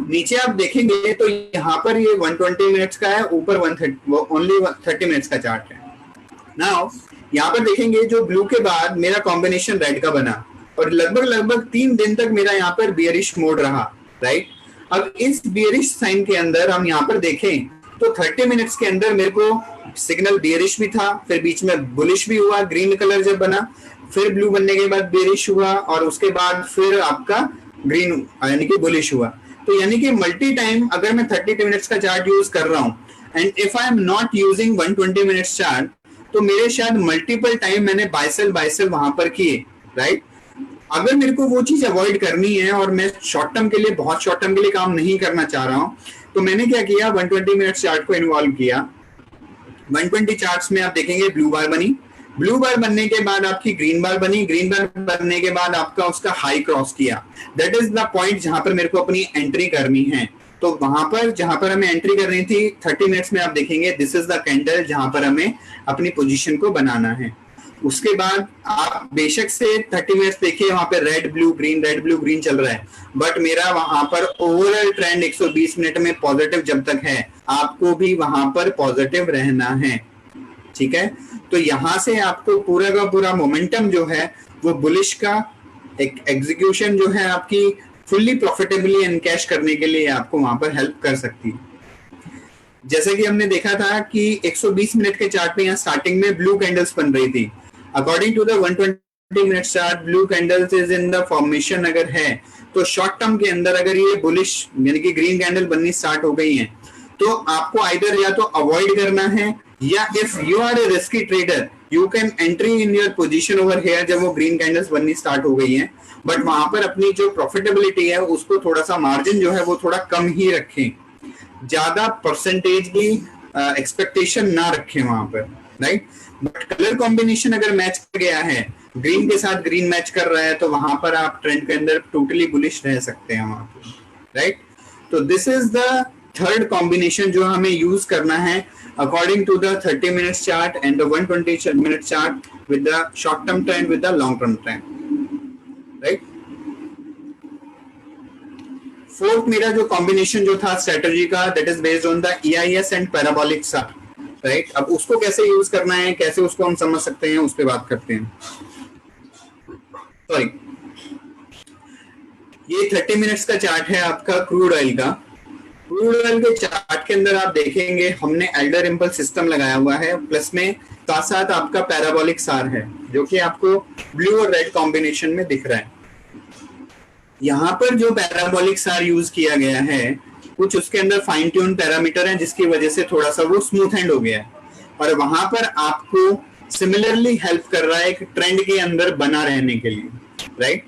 नीचे आप देखेंगे तो यहाँ पर ये 120 मिनट्स का है, ऊपर ओनली 30 मिनट्स का चार्ट है। नाउ यहाँ पर देखेंगे जो ब्लू के बाद मेरा कॉम्बिनेशन रेड का बना और लगभग 3 दिन तक मेरा यहाँ पर बियरिश मोड रहा, राइट। अब इस बियरिश साइन के अंदर हम यहाँ पर देखें तो 30 मिनट्स के अंदर मेरे को सिग्नल बियरिश भी था, फिर बीच में बुलिश भी हुआ, ग्रीन कलर जब बना, फिर ब्लू बनने के बाद बियरिश हुआ और उसके बाद फिर आपका ग्रीन यानी कि बुलिश हुआ। तो यानी कि मल्टी टाइम अगर मैं 30 मिनट्स का चार्ट यूज कर रहा हूँ and if I am not using 120 minutes chart, तो मेरे शायद मल्टीपल टाइम मैंने बायसेल वहां पर किए, राइट। अगर मेरे को वो चीज अवॉइड करनी है और मैं शॉर्ट टर्म के लिए, बहुत शॉर्ट टर्म के लिए काम नहीं करना चाह रहा हूं, तो मैंने क्या किया, 120 मिनट्स चार्ट को इन्वॉल्व किया। 120 चार्ट्स में आप देखेंगे ब्लू बार बनी, ब्लू बार बनने के बाद आपकी ग्रीन बार बनी, ग्रीन बार बनने के बाद आपका उसका हाई क्रॉस किया। दैट इज द पॉइंट जहां पर मेरे को अपनी एंट्री करनी है। तो वहां पर जहां पर हमें एंट्री करनी थी 30 मिनट्स में, आप देखेंगे दिस इज द कैंडल जहां पर हमें अपनी पोजीशन को बनाना है। उसके बाद आप बेशक से 30 मिनट्स देखिए, वहां पे रेड ब्लू ग्रीन चल रहा है, बट मेरा वहां पर ओवरऑल ट्रेंड 120 मिनट में पॉजिटिव जब तक है, आपको भी वहां पर पॉजिटिव रहना है, ठीक है। तो यहां से आपको पूरा का पूरा मोमेंटम जो है वो बुलिश का एक एग्जीक्यूशन जो है आपकी फुल्ली प्रॉफिटेबली एनकैश करने के लिए आपको वहां पर हेल्प कर सकती है। जैसे कि हमने देखा था कि 120 मिनट के चार्ट में यहाँ स्टार्टिंग में ब्लू कैंडल्स बन रही थी। According to the 120 minute chart blue candles is in the formation अगर है तो शॉर्ट टर्म के अंदर अगर ये बुलिश यानी कि ग्रीन कैंडल बननी स्टार्ट हो गई है तो आपको आइदर या तो अवॉइड करना है, या if you are a risky trader you can entry in your position over here जब वो ग्रीन कैंडल्स बननी स्टार्ट हो गई हैं, बट वहां पर अपनी जो प्रॉफिटेबिलिटी है उसको थोड़ा सा मार्जिन जो है वो थोड़ा कम ही रखें, ज्यादा परसेंटेज की एक्सपेक्टेशन ना रखें वहां पर, राइट। बट कलर कॉम्बिनेशन अगर मैच कर गया है, ग्रीन के साथ ग्रीन मैच कर रहा है, तो वहां पर आप ट्रेंड के अंदर टोटली बुलिश रह सकते हैं वहां पर, राइट। तो this is the third combination जो हमें यूज करना है according to the 30 minutes chart and the 120 minute chart with the short term trend with the long term trend, right. Fourth मेरा जो कॉम्बिनेशन जो था स्ट्रेटजी का that is based on the EIS and parabolic SAR, right. अब उसको कैसे use करना है, कैसे उसको हम समझ सकते हैं, उस पर बात करते हैं। सॉरी, ये 30 मिनट्स का चार्ट है आपका क्रूड ऑयल का। क्रूड ऑयल के चार्ट के अंदर आप देखेंगे हमने एल्डर इम्पल्स सिस्टम लगाया हुआ है, प्लस में साथ साथ आपका पैराबोलिक SAR है जो कि आपको ब्लू और रेड कॉम्बिनेशन में दिख रहा है। यहाँ पर जो पैराबोलिक SAR यूज किया गया है कुछ उसके अंदर फाइन ट्यून पैरामीटर है जिसकी वजह से थोड़ा सा वो स्मूथ एंड हो गया है, और वहां पर आपको सिमिलरली हेल्प कर रहा है एक ट्रेंड के अंदर बना रहने के लिए, राइट।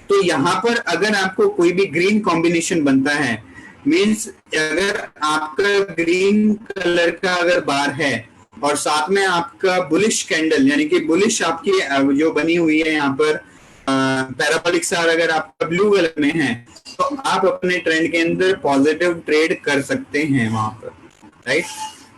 तो यहाँ पर अगर आपको कोई भी ग्रीन कॉम्बिनेशन बनता है, मींस अगर आपका ग्रीन कलर का अगर बार है और साथ में आपका बुलिश कैंडल यानी कि बुलिश आपकी जो बनी हुई है यहाँ पर पैराबोलिक SAR अगर आपका ब्लू कलर में है तो आप अपने ट्रेंड के अंदर पॉजिटिव ट्रेड कर सकते हैं वहां पर, राइट।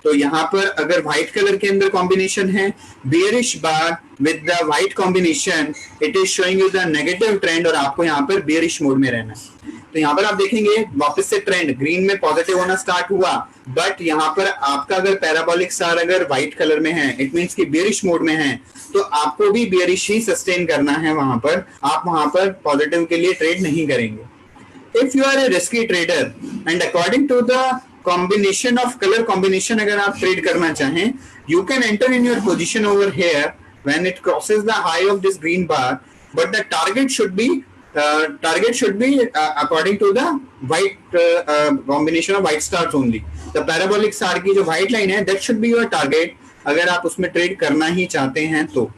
तो यहाँ पर अगर व्हाइट कलर के अंदर कॉम्बिनेशन है bearish bar with the white combination, it is showing you the negative trend और आपको यहाँ पर बियरिश मोड में रहना है। तो यहाँ पर आप देखेंगे वापस से ट्रेंड ग्रीन में पॉजिटिव होना स्टार्ट हुआ, बट यहाँ पर आपका अगर पैराबोलिक SAR अगर व्हाइट कलर में है इट मींस कि बियरिश मोड में है, तो आपको भी बियरिश ही सस्टेन करना है वहां पर, आप वहां पर पॉजिटिव के लिए ट्रेड नहीं करेंगे। If you are a risky trader and according to the combination of colour combination अगर आप ट्रेड करना चाहें, you can enter in your position over here when it crosses the high of this green bar, but the target should be according to the white combination of white stars only. The parabolic SAR की जो white line है that should be your target अगर आप उसमें trade करना ही चाहते हैं तो।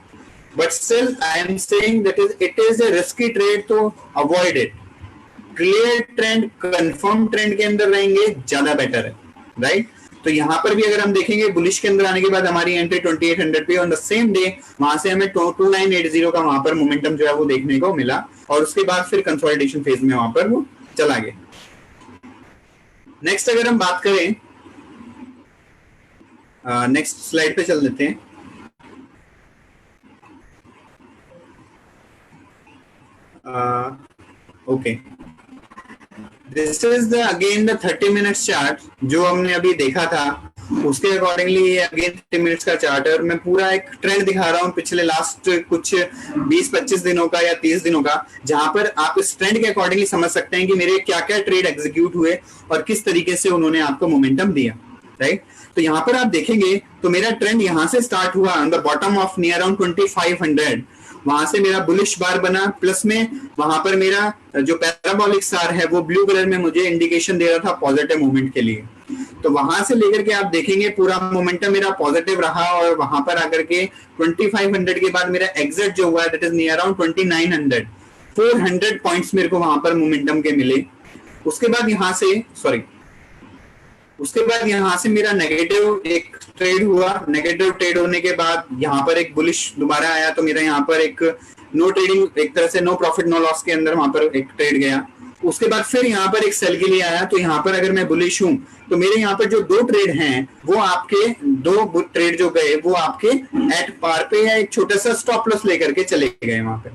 But still I am saying that it is a risky trade, तो avoid it. Clear trend, confirm trend के अंदर रहेंगे ज्यादा बेटर है, राइट। तो यहाँ पर भी अगर हम देखेंगे बुलिश के अंदर आने के बाद हमारी एंट्री 2800 पे ऑन द सेम डे, वहां से हमें 2980 का वहां पर मोमेंटम जो है वो देखने को मिला, और उसके बाद फिर कंसोलिडेशन फेज में वहां पर वो चला गया। नेक्स्ट अगर हम बात करें, नेक्स्ट स्लाइड पे चल देते हैं। Okay, this is the again the 30 minutes chart जो हमने अभी देखा था, उसके अकॉर्डिंगली अगेन 30 मिनट्स का चार्ट है, और मैं पूरा एक ट्रेंड दिखा रहा हूँ पिछले लास्ट कुछ 20-25 दिनों का या 30 दिनों का, जहां पर आप इस ट्रेंड के अकॉर्डिंगली समझ सकते हैं कि मेरे क्या क्या ट्रेड एग्जीक्यूट हुए और किस तरीके से उन्होंने आपको मोमेंटम दिया, राइट। तो यहाँ पर आप देखेंगे तो मेरा ट्रेंड यहाँ से स्टार्ट हुआ on the bottom of near around 2500, वहां से मेरा बुलिश बार बना, प्लस में वहां पर मेरा जो पैराबोलिक SAR है वो ब्लू कलर में मुझे इंडिकेशन दे रहा था पॉजिटिव मूवमेंट के लिए। तो वहां से लेकर के आप देखेंगे पूरा मोमेंटम मेरा पॉजिटिव रहा, और वहां पर आकर के 2500 के बाद मेरा एग्जिट जो हुआ that is near around 2900, 400 points मेरे को वहां पर मोमेंटम के मिले। उसके बाद यहाँ से मेरा नेगेटिव एक ट्रेड हुआ, नेगेटिव ट्रेड होने के बाद यहाँ पर एक बुलिश दोबारा आया, तो मेरा यहाँ पर एक नो ट्रेडिंग, एक तरह से नो प्रॉफिट नो लॉस के अंदर वहां पर एक ट्रेड गया। उसके बाद फिर यहाँ पर एक सेल के लिए आया, तो यहाँ पर अगर मैं बुलिश हूं तो मेरे यहाँ पर जो दो ट्रेड हैं वो आपके दो ट्रेड जो गए वो आपके एट पार पे या एक छोटा सा स्टॉप लॉस लेकर के चले गए वहां पे।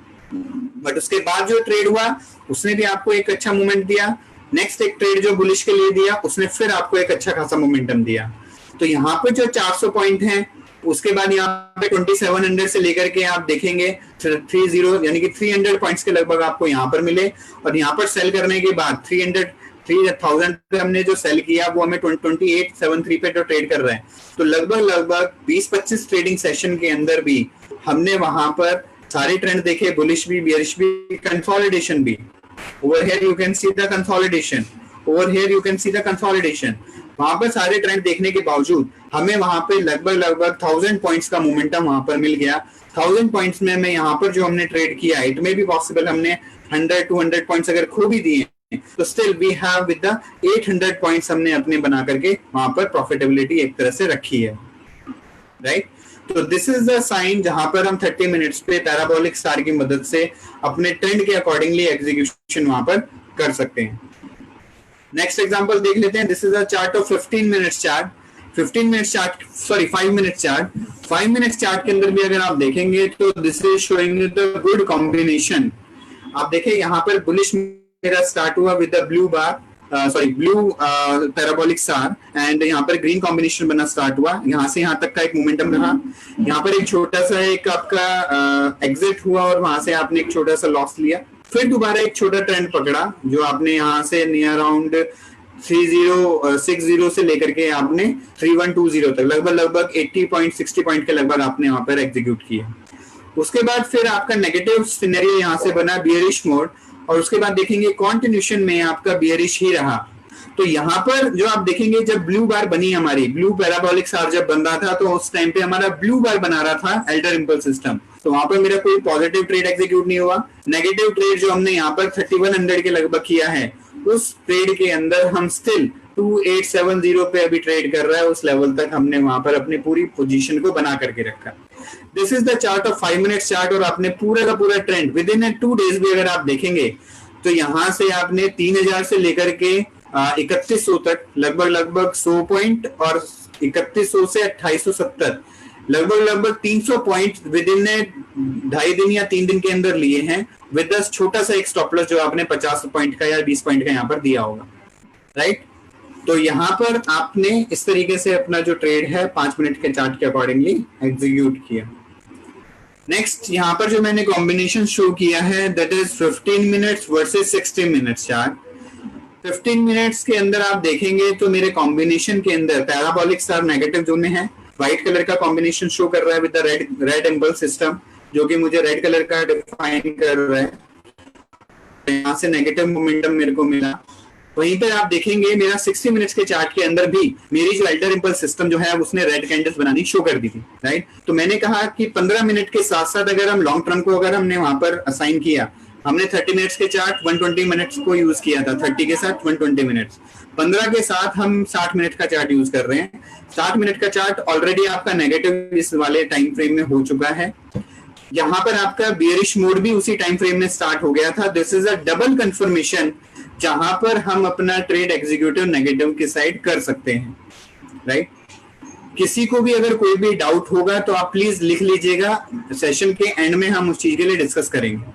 बट उसके बाद जो ट्रेड हुआ उसने भी आपको एक अच्छा मूवमेंट दिया, नेक्स्ट एक ट्रेड जो बुलिश के लिए दिया उसने फिर आपको एक अच्छा खासा मोमेंटम दिया। तो यहाँ पर जो 400 पॉइंट हैं उसके बाद यहाँ पे 2700 से लेकर के आप देखेंगे 30 यानी कि 300 पॉइंट्स के लगभग आपको यहाँ पर मिले, और यहाँ पर सेल करने के बाद 3000 पे हमने जो सेल किया वो हमें 2873 पे जो ट्रेड कर रहे हैं, तो लगभग 20-25 ट्रेडिंग सेशन के अंदर भी हमने वहां पर सारे ट्रेंड देखे, बुलिश भी, बेयरिश भी, कंसोलिडेशन भी। Over here you can see the consolidation, over here you can see the consolidation. वहां पर सारे ट्रेंड देखने के बावजूद हमें वहां पे लगभग 1000 पॉइंट्स का मोमेंटम वहां पर मिल गया। 1000 पॉइंट्स में हमें यहाँ पर जो हमने ट्रेड किया, इट में भी पॉसिबल हमने 100-200 पॉइंट्स अगर खो भी दिए तो still we have with the 800 points हमने अपने बना करके वहां पर प्रॉफिटेबिलिटी एक तरह से रखी है, राइट। तो दिस इज द साइन जहां पर हम 30 मिनट्स पे पैराबोलिक स्टार की मदद से अपने ट्रेंड के अकॉर्डिंगली एग्जीक्यूशन वहां पर कर सकते हैं। नेक्स्ट एग्जांपल देख लेते हैं। This is a chart of 15 minutes chart, 5 minute chart. 5 minute chart के अंदर भी अगर आप देखेंगे तो this is showing the good combination. आप देखें यहाँ पर बुलिश मेरा स्टार्ट हुआ with the blue parabolic star, and यहाँ पर ग्रीन कॉम्बिनेशन बना स्टार्ट हुआ, यहाँ से यहाँ तक का एक मोमेंटम रहा। यहाँ पर एक छोटा सा एक आपका एग्जिट हुआ और वहां से आपने एक छोटा सा लॉस लिया, फिर दोबारा एक छोटा ट्रेंड पकड़ा जो आपने यहाँ से नियर अराउंड 3060 से लेकर के आपने 3120 तक लगभग 80 पॉइंट 60 पॉइंट के लगभग आपने यहाँ पर एग्जीक्यूट किया। उसके बाद फिर आपका नेगेटिव सिनेरियो यहाँ से बना बियरिश मोड, और उसके बाद देखेंगे कॉन्टिन्यूशन में आपका बियरिश ही रहा। तो यहाँ पर जो आप देखेंगे जब ब्लू बार बनी हमारी, ब्लू पैराबोलिक स्टार जब बन रहा था तो उस टाइम पे हमारा ब्लू बार बना रहा था एल्डर इम्पल्स सिस्टम, तो वहां पर मेरा कोई पॉजिटिव ट्रेड एग्जीक्यूट नहीं हुआ। नेगेटिव ट्रेड जो हमने यहाँ पर 3100 के लगभग किया है, उस ट्रेड के अंदर हम स्टिल 2870 पे अभी ट्रेड कर रहा है, उस लेवल तक हमने वहां पर अपनी पूरी पोजीशन को बना करके रखा। This is the chart of 5 minute chart, और आपने पूरा का पूरा ट्रेंड विद इन 2 डेज भी अगर आप देखेंगे तो यहाँ से आपने 3000 से लेकर के 3100 तक लगभग 100 पॉइंट, और 3100 से 2870 लगभग 300 पॉइंट विद इन 2.5 दिन या 3 दिन के अंदर लिए हैं, विद छोटा सा एक स्टॉप लॉस जो आपने 50 पॉइंट का या 20 पॉइंट का यहाँ पर दिया होगा, राइट। तो यहाँ पर आपने इस तरीके से अपना जो ट्रेड है 5 मिनट के चार्ट के अकॉर्डिंगली एग्जीक्यूट किया। नेक्स्ट यहाँ पर जो मैंने कॉम्बिनेशन शो किया है that is 15 minutes versus 60 minutes chart. 15 minutes के अंदर आप देखेंगे तो मेरे कॉम्बिनेशन के अंदर पैराबोलिक स्टार नेगेटिव जोन में है, व्हाइट कलर का कॉम्बिनेशन शो कर रहा है with the red impulse system, जो कि मुझे रेड कलर का डिफाइन कर रहा है। यहाँ से नेगेटिव मोमेंटम मेरे को मिला। वहीं पर आप देखेंगे मेरा 60 मिनट्स के चार्ट के अंदर भी मेरी जो एल्डर इम्पल्स सिस्टम जो है उसने रेड कैंडल्स बनानी शो कर दी थी, राइट। तो मैंने कहा कि 15 मिनट के साथ साथ अगर हम लॉन्ग टर्म को अगर हमने वहां पर असाइन किया, हमने 30 मिनट्स के चार्ट 120 मिनट्स को यूज किया था, 30 के साथ 120 मिनट्स, 15 के साथ हम 60 मिनट का चार्ट यूज कर रहे हैं। 60 मिनट का चार्ट ऑलरेडी आपका नेगेटिव इस वाले टाइम फ्रेम में हो चुका है। यहाँ पर आपका बियरिश मोड भी उसी टाइम फ्रेम में स्टार्ट हो गया था। This is a double confirmation जहां पर हम अपना ट्रेड एग्जीक्यूटिव नेगेटिव की साइड कर सकते हैं, राइट। किसी को भी अगर कोई भी डाउट होगा तो आप प्लीज लिख लीजिएगा, सेशन के एंड में हम उस चीज के लिए डिस्कस करेंगे,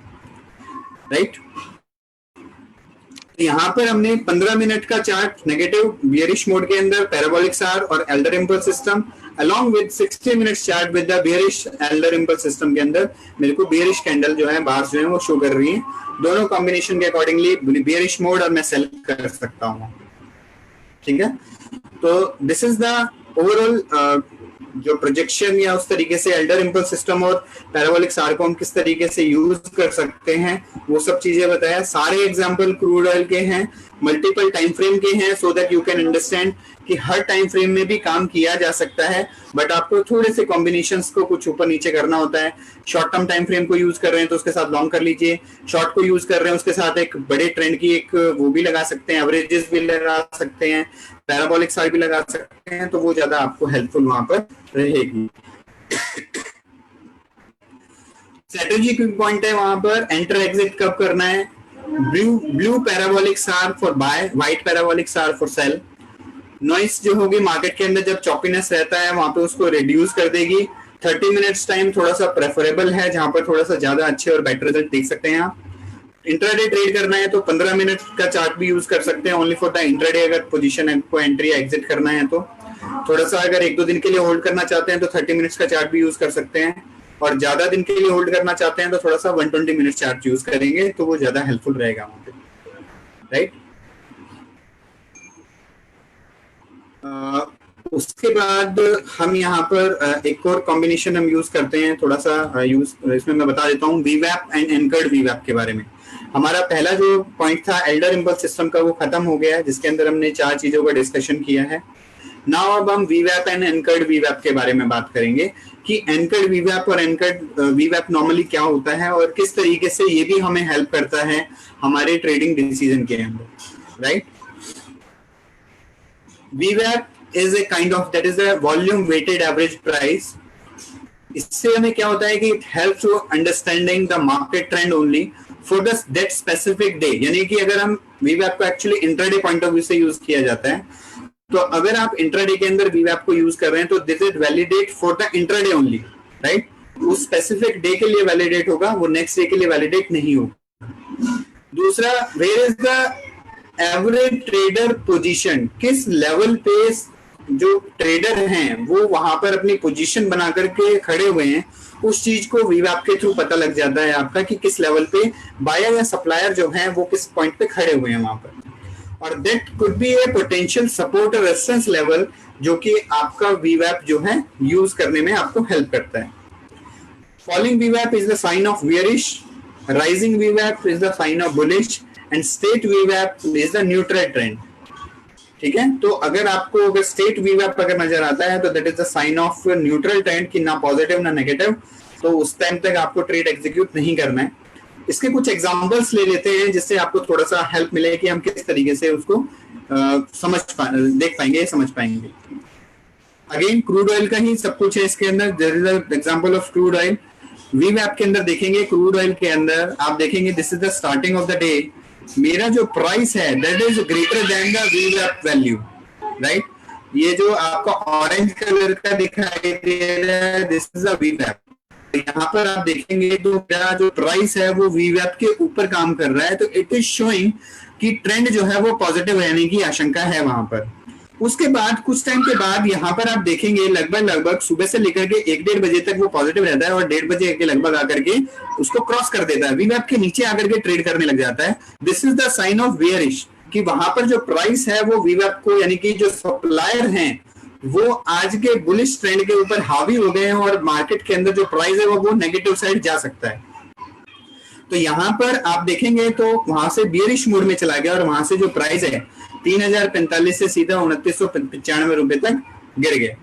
राइट। यहाँ पर हमने 15 मिनट का चार्ट नेगेटिव बियरिश मोड के अंदर पैराबोलिक स्टार और Elder impulse system along with 60 minutes chart with the bearish Elder impulse system के अंदर मेरे को बेयरिश कैंडल जो है बार्स जो है वो शो कर रही है। दोनों कॉम्बिनेशन के अकॉर्डिंगली बेयरिश मोड और मैं सेल कर सकता हूँ, ठीक है। तो दिस इज द ओवरऑल जो प्रोजेक्शन या उस तरीके से एल्डर इम्पल्स सिस्टम और पैराबोलिक स्टार को हम किस तरीके से यूज कर सकते हैं वो सब चीजें बताया। सारे एग्जांपल क्रूड ऑयल के हैं, मल्टीपल टाइम फ्रेम के हैं, सो दैट यू कैन अंडरस्टैंड कि हर टाइम फ्रेम में भी काम किया जा सकता है, बट आपको थोड़े से कॉम्बिनेशंस को कुछ ऊपर नीचे करना होता है। शॉर्ट टर्म टाइम फ्रेम को यूज कर रहे हैं तो उसके साथ लॉन्ग कर लीजिए, शॉर्ट को यूज कर रहे हैं उसके साथ एक बड़े ट्रेंड की एक वो भी लगा सकते हैं, एवरेजेस भी लगा सकते हैं, पैराबोलिक स्टार भी लगा सकते हैं, तो वो ज्यादा आपको हेल्पफुल वहां पर रहेगी। स्ट्रेटेजी क्विक पॉइंट है वहां पर एंटर एग्जिट कब करना है। Blue parabolic star for buy, white parabolic star for sell. Noise जो होगी मार्केट के अंदर जब चॉपीनेस रहता है वहां पे उसको रिड्यूस कर देगी। 30 मिनट्स टाइम थोड़ा सा प्रेफरेबल है जहां पर थोड़ा सा ज्यादा अच्छे और बेटर रिजल्ट देख सकते हैं आप। इंट्राडे ट्रेड करना है तो 15 मिनट का चार्ट भी यूज कर सकते हैं ओनली फॉर द इंट्राडे, अगर पोजीशन को एंट्री या एग्जिट करना है तो थोड़ा सा अगर 1-2 दिन के लिए होल्ड करना चाहते हैं तो 30 मिनट्स का चार्ट भी यूज कर सकते हैं, और ज्यादा दिन के लिए होल्ड करना चाहते हैं तो थोड़ा सा 120 मिनट चार्ट यूज करेंगे तो वो ज्यादा हेल्पफुल रहेगा वहां पे, राइट। उसके बाद हम यहाँ पर एक और कॉम्बिनेशन हम यूज करते हैं, थोड़ा सा यूज इसमें मैं बता देता हूँ वीवैप एंड एंकर्ड वीवैप के बारे में। हमारा पहला जो पॉइंट था एल्डर इम्पल्स सिस्टम का वो खत्म हो गया है, जिसके अंदर हमने 4 चीजों का डिस्कशन किया है। नाउ अब हम वीवैप एंड एंकर्ड वीवैप के बारे में बात करेंगे कि एंकर्ड वीवैप और एंकर्ड वीवैप नॉर्मली क्या होता है और किस तरीके से ये भी हमें हेल्प करता है हमारे ट्रेडिंग डिसीजन के अंदर, right. वीवैप is a kind of, that is a volume weighted average price. इससे हमें क्या होता है कि it helps to understanding the market trend only for the that specific day। यानी कि अगर हम VWAP को actually intraday point of view से यूज किया जाता है, तो अगर आप इंट्राडे के अंदर VWAP को यूज कर रहे हैं तो this is validate for the intraday only, right. उस स्पेसिफिक डे के लिए वैलिडेट होगा, वो नेक्स्ट डे के लिए वैलिडेट नहीं होगा। दूसरा, where is the average trader position, किस लेवल पे जो ट्रेडर हैं वो वहां पर अपनी पोजीशन बना करके खड़े हुए हैं, उस चीज को वीवैप के थ्रू पता लग जाता है आपका कि किस लेवल पे बायर या सप्लायर जो हैं वो किस पॉइंट पे खड़े हुए हैं वहां पर। और that could be A potential support और रेजिस्टेंस लेवल, जो कि आपका वीवैप जो है यूज करने में आपको हेल्प करता है। Falling वीवैप is the sign of bearish, rising वीवैप is the sign of bullish, and state वीवैप is the neutral trend. ठीक है, तो अगर आपको अगर स्टेट वीवैप अगर नजर आता है तो that is the sign of neutral trend की ना पॉजिटिव ना नेगेटिव, तो उस टाइम तक आपको ट्रेड एग्जीक्यूट नहीं करना है। इसके कुछ एग्जांपल्स ले लेते हैं जिससे आपको थोड़ा सा हेल्प मिले कि हम किस तरीके से उसको देख पाएंगे, समझ पाएंगे। अगेन क्रूड ऑयल का ही सब कुछ है इसके अंदर। There is an example of crude oil. वीवैप के अंदर देखेंगे, क्रूड ऑयल के अंदर आप देखेंगे this is the starting of the day, मेरा जो प्राइस है that is greater than the वीवैप वैल्यू, राइट। ये जो आपका ऑरेंज कलर का दिखाई दे रहा है दिस इज द वीवैप। यहाँ पर आप देखेंगे तो मेरा जो प्राइस है वो वीवैप के ऊपर काम कर रहा है, तो इट इज शोइंग कि ट्रेंड जो है वो पॉजिटिव रहने की आशंका है वहां पर। उसके बाद कुछ टाइम के बाद यहाँ पर आप देखेंगे लगभग सुबह से लेकर के 1-1:30 बजे तक वो पॉजिटिव रहता है और 1:30 बजे के लगभग आकर के उसको क्रॉस कर देता है, वीवैप के नीचे आकर के ट्रेड करने लग जाता है। This is the sign of bearish कि वहां पर जो प्राइस है वो वीवैप को, यानी कि जो सप्लायर हैं वो आज के बुलिश ट्रेंड के ऊपर हावी हो गए हैं और मार्केट के अंदर जो प्राइस है वो नेगेटिव साइड जा सकता है। तो यहाँ पर आप देखेंगे तो वहां से बियरिश मोड में चला गया और वहां से जो प्राइस है 3045 से सीधा 2995 रुपए तक गिर गया,